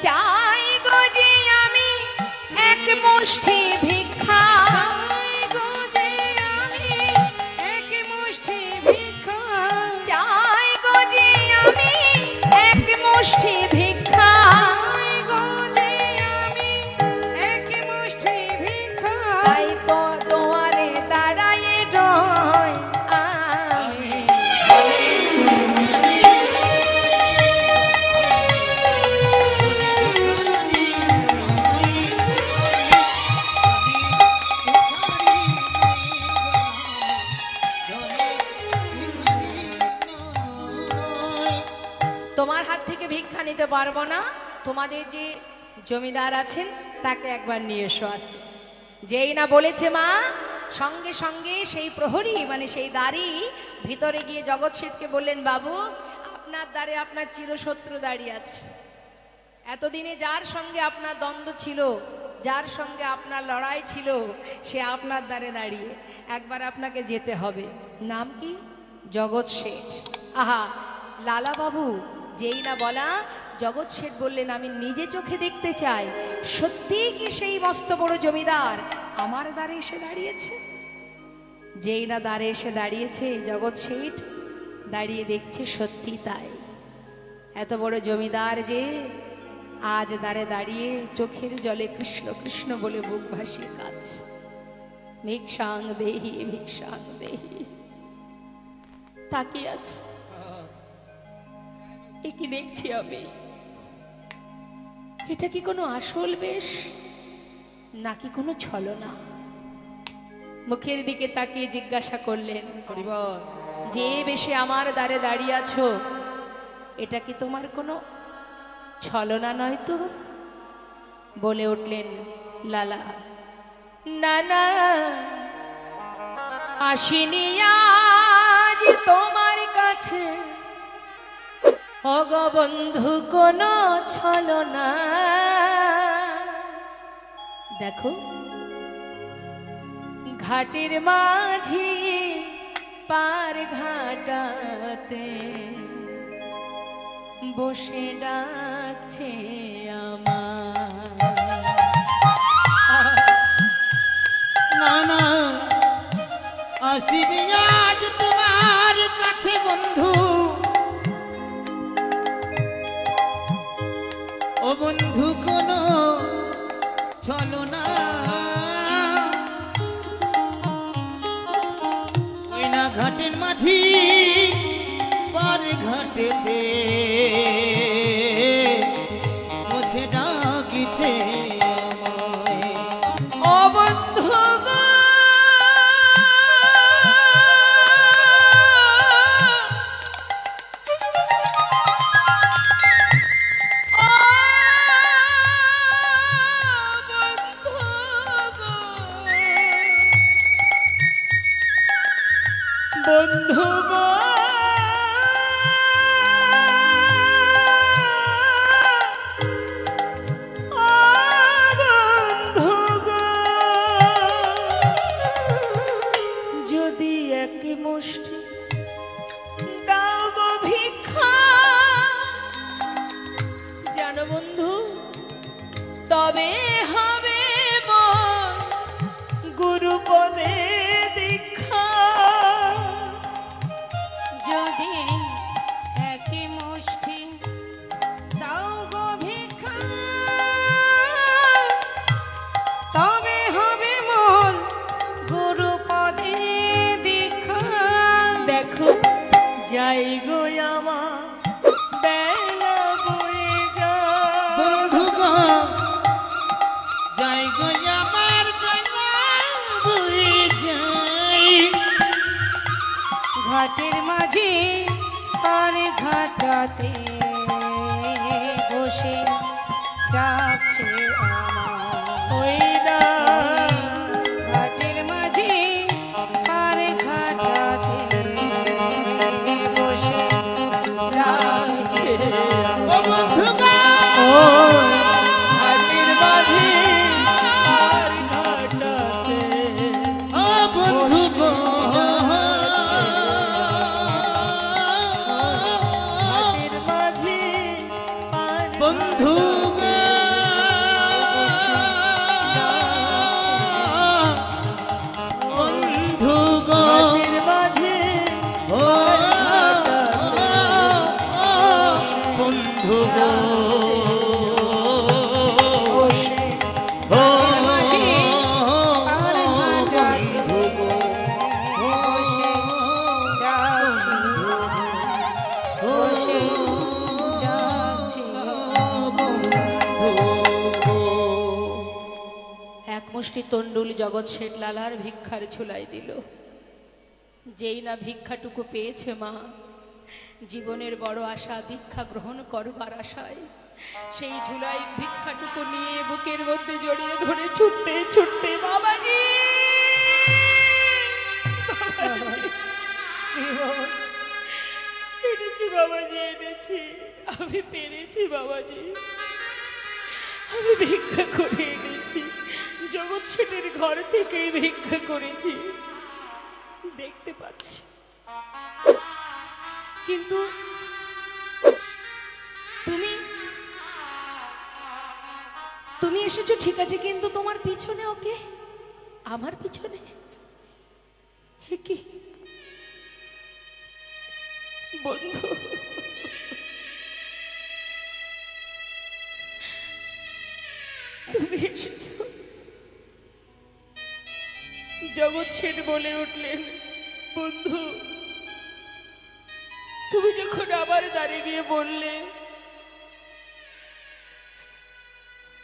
[SPEAKER 1] চাই গো যে আমি এক মুষ্টি ভিক্ষা,
[SPEAKER 2] চাই গো যে আমি এক মুষ্টি ভিক্ষা,
[SPEAKER 1] চাই গো যে আমি এক মুষ্টি ভিক্ষা,
[SPEAKER 2] চাই গো যে আমি এক মুষ্টি ভিক্ষা।
[SPEAKER 1] তাই তো তোমারে দাঁড়ায়ে রই আমি। তোমার হাত থেকে ভিক্ষা নিতে পারবো না, তোমাদের যে জমিদার আছেন তাকে একবার নিয়ে এসো আসতে। যেই না বলেছে মা, সঙ্গে সঙ্গে সেই প্রহরী মানে সেই দাঁড়ি ভিতরে গিয়ে জগৎ শেঠকে বললেন, বাবু, আপনার দ্বারে আপনার চিরশত্রু দাঁড়িয়ে আছে। এতদিনে যার সঙ্গে আপনার দ্বন্দ্ব ছিল, যার সঙ্গে আপনার লড়াই ছিল, সে আপনার দ্বারে দাঁড়িয়ে, একবার আপনাকে যেতে হবে। নাম কি? জগৎ শেঠ। আহা, লালা বাবু যেই না বলা, জগৎ শেঠ বললেন, আমি নিজে চোখে দেখতে চাই সত্যি কি সেই মস্ত বড় জমিদার আমার দ্বারে এসে দাঁড়িয়েছে। যেই না দ্বারে এসে দাঁড়িয়েছে, জগৎ শেঠ দাঁড়িয়ে দেখছে সত্যি তাই। এত বড় জমিদার যে আজ দ্বারে দাঁড়িয়ে চোখের জলে কৃষ্ণ কৃষ্ণ বলে বুক ভাসিয়ে কাঁদছে। ভিক্ষাং দেহি ভিক্ষাং দেহি তাকিয়ে আছে। এ কি দেখছি আমি? এটা কি কোনো আসল বেশ নাকি কোনো ছলনা? মুখের দিকে তাকিয়ে জিজ্ঞাসা করলেন, যে বেশে আমার দ্বারে দাঁড়িয়ে আছো, এটা কি তোমার কোনো ছলনা নয় তো? বলে উঠলেন লালা, না না, আসিনি আজ তোমার কাছে আছে অগ বন্ধু কোন ছলনা। দেখো ঘাটের মাঝি পার ঘাটাতে বসে ডাকছে আমার।
[SPEAKER 2] না না আসিনি আজ তোমার কাছে বন্ধু, ও বন্ধু কোন চলো না, ওই না ঘাটের মাঝি পার ঘাটেতে বসে ডাকিছে আমায়।
[SPEAKER 1] ও বন্ধু গো বন্ধু গো বন্ধু গো, যদি এক মুষ্টি দাও গো ভিক্ষা, জানো বন্ধু তবে হবে মন গুরুপদে দীক্ষা।
[SPEAKER 5] যদি একই মুষ্টি দাও গো ভিক্ষা, তবে হবে মন গুরু পদে দীক্ষা।
[SPEAKER 1] দেখো যাই গো আমার বেলা বয়ে যায়,
[SPEAKER 2] বন্ধু গো যাই গো আমার বেলা বয়ে যাই।
[SPEAKER 5] ঘাটের মাঝে পার ঘাটাতে বসে ডাকছে আমার।
[SPEAKER 1] ওই না
[SPEAKER 5] ঘাটের মাঝে পার ঘাটাতে বসে ডাকছে
[SPEAKER 2] ও বন্ধু গো
[SPEAKER 1] ও ঘাটের মাঝি আর ঘাটাতে,
[SPEAKER 2] ও বন্ধু গো
[SPEAKER 1] ঘাটের মাঝি আর
[SPEAKER 2] বন্ধু গো বন্ধু গো
[SPEAKER 1] ঘাটের মাঝি
[SPEAKER 2] ও বন্ধু গো
[SPEAKER 5] বসে
[SPEAKER 2] ও
[SPEAKER 5] মাঝি পার ঘাটাতে
[SPEAKER 2] বন্ধু গো
[SPEAKER 5] বসে ডাকছে বসে ডাকছে।
[SPEAKER 1] এক মুষ্টি তন্ডুল জগৎ শেঠ লালার ভিক্ষার ঝুলাই দিল। যেই না ভিক্ষাটুকু পেয়েছে মা, জীবনের বড় আশা ভিক্ষা গ্রহণ করবার আশায় সেই ঝুলাই ভিক্ষাটুকু নিয়ে বুকের মধ্যে জড়িয়ে ধরে ছুটতে ছুটতে বাবাজি এনেছি বাবাজি, এনেছি, আমি পেরেছি বাবাজি, আমি ভিক্ষা করে এনেছি, জগৎ শেঠের ঘর থেকেই ভিক্ষা করেছি, দেখতে পাচ্ছি। কিন্তু তুমি তুমি এসেছো ঠিক আছে, কিন্তু তোমার পিছনে ওকে, আমার পিছনে এ কি বন্ধু? তুমি এসেছো। জগৎ শেঠ বলে উঠলেন, বন্ধু তুমি যখন আবার দাঁড়িয়ে গিয়ে বললে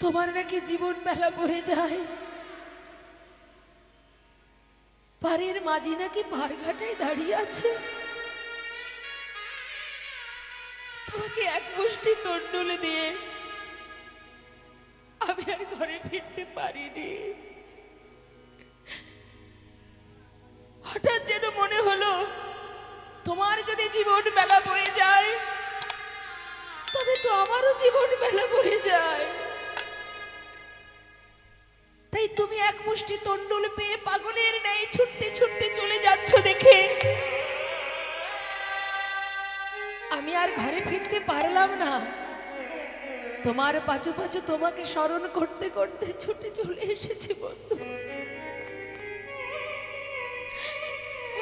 [SPEAKER 1] তোমার নাকি জীবন বেলা বয়ে যায়, পাড়ের মাঝি নাকি পারঘাটায় দাঁড়িয়ে আছে, তোমাকে এক মুষ্টি তন্ডুলে দিয়ে আমি আর ঘরে ফিরতে পারিনি। হঠাৎ যেন মনে হলো তোমার যদি জীবন বেলা বয়ে যায় তবে তো আমারও জীবন বেলা বয়ে যায়। তাই তুমি এক মুষ্টি তন্ডুল পেয়ে পাগলের ন্যায় ছুটতে ছুটতে চলে যাচ্ছ দেখে আমি আর ঘরে ফিরতে পারলাম না। তোমার পাছু পাছু তোমাকে স্মরণ করতে করতে ছুটে চলে এসেছি বন্ধু।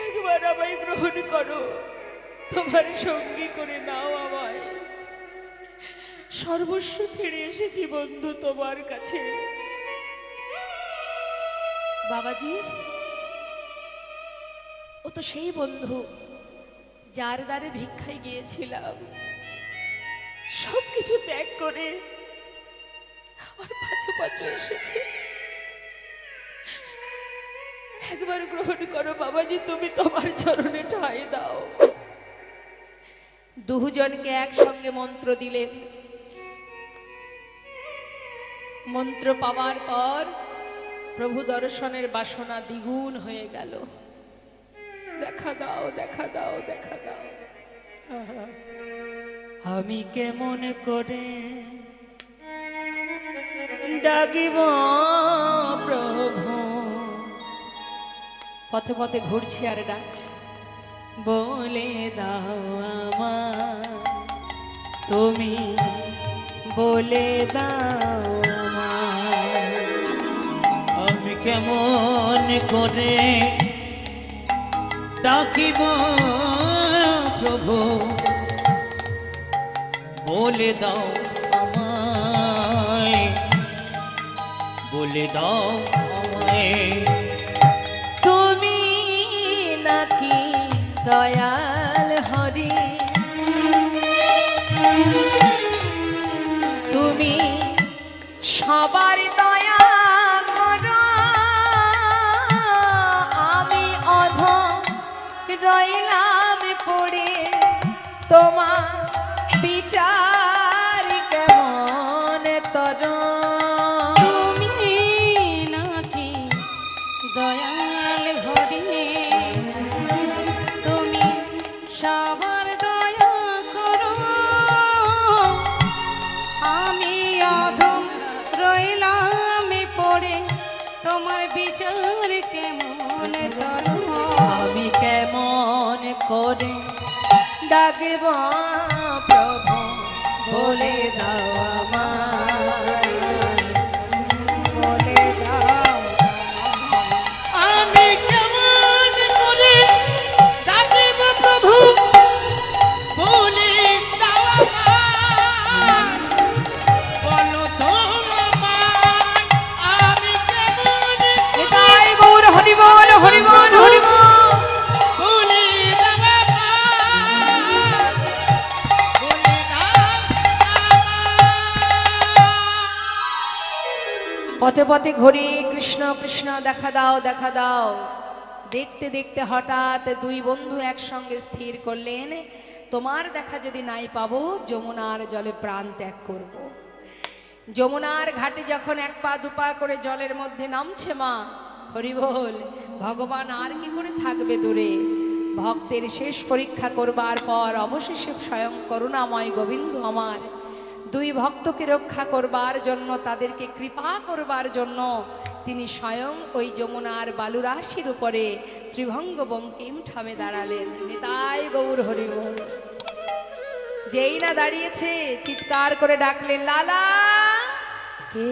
[SPEAKER 1] একবার আমায় গ্রহণ করো, তোমার সঙ্গী করে নাও আমায়। সর্বস্ব ছেড়ে এসেছি বন্ধু তোমার কাছে। বাবাজি, ও তো সেই বন্ধু যার দ্বারে ভিক্ষায় গিয়েছিলাম, সবকিছু ত্যাগ করে আমার পাছু পাছু এসেছে। একবার গ্রহণ করো বাবাজি, তুমি তোমার চরণে ঠাঁই দাও। দুজনকে একসঙ্গে মন্ত্র দিলেন। মন্ত্র পাওয়ার পর প্রভু দর্শনের বাসনা দ্বিগুণ হয়ে গেল। দেখা দাও, দেখা দাও, দেখা দাও। আমি কেমন করে ডাকিব প্রভু। পথে পথে ঘুরছি আর ডাকছি, বলে দাও আমার, তুমি বলে দাও আমার।
[SPEAKER 3] আমি কেমন করে ডাকিব প্রভু, বলে দাও আমায়, বলে দাও আমায়।
[SPEAKER 1] তুমি নাকি দয়াল হরি, তুমি সবার দয়া করো, আমি অধম রইলাম পড়ে, তোমার বিচার কেমন তর।
[SPEAKER 5] তুমি নাকি দয়াল হরি, তুমি সবার দয়া করো, আমি অধম রইলাম পড়ে, তোমার বিচার কেমন করো।
[SPEAKER 1] আমি কেমন করে ডাকব প্রভু, বলে দাও আমায়,
[SPEAKER 5] বলে দাও
[SPEAKER 2] আমি কেমন করে ডাকিব প্রভু, বলে দাও আমায়। বলো তো আমায়, আমি কেমন
[SPEAKER 1] নিতাই গৌর হরি বল, হরি বল, হরি বল।
[SPEAKER 2] বলে দাও আমায়, বলে দাও আমায়।
[SPEAKER 1] পথে পথে ঘুরে কৃষ্ণ কৃষ্ণ দেখা দাও, দেখা দাও। দেখতে দেখতে হঠাৎ দুই বন্ধু একসঙ্গে স্থির করলেন, তোমার দেখা যদি নাই পাবো যমুনার জলে প্রাণ ত্যাগ করব। যমুনার ঘাটে যখন এক পা দুপা করে জলের মধ্যে নামছে মা, হরি বল, ভগবান আর কি করে থাকবে দূরে। ভক্তের শেষ পরীক্ষা করবার পর অবশেষে স্বয়ং করুণাময় গোবিন্দ আমার দুই ভক্তকে রক্ষা করবার জন্য, তাদেরকে কৃপা করবার জন্য তিনি স্বয়ং ওই যমুনার বালুরাশির উপরে ত্রিভঙ্গ বঙ্কিম ঠামে দাঁড়ালেন। নিতাই গৌর হরি বল। যেই না দাঁড়িয়েছে চিৎকার করে ডাকলেন, লালা। কে?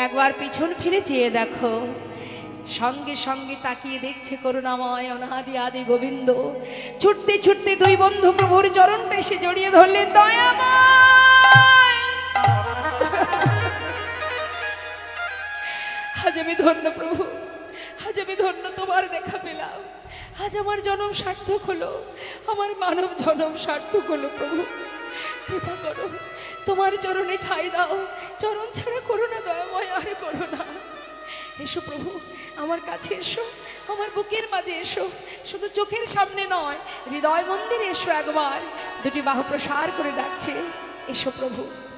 [SPEAKER 1] একবার পিছন ফিরে চেয়ে দেখো, সঙ্গে সঙ্গে তাকিয়ে দেখছে করুণাময় অনাদি আদি গোবিন্দ। ছুটতে ছুটতে দুই বন্ধু প্রভুর চরণটা এসে জড়িয়ে ধরলেন, দয়াময়। আজ আমি ধন্য প্রভু, আজ আমি ধন্য, তোমার দেখা পেলাম। আজ আমার জনম সার্থক হলো, আমার মানব জনম সার্থক হলো। প্রভু কৃপা করো, তোমার চরণে ঠাঁই দাও, চরণ ছাড়া করো না দয়াময়, আর করো না। এসো প্রভু, আমার কাছে এসো, আমার বুকের মাঝে এসো, শুধু চোখের সামনে নয়, হৃদয় মন্দিরে এসো। একবার দুটি বাহু প্রসার করে ডাকছে, এসো প্রভু।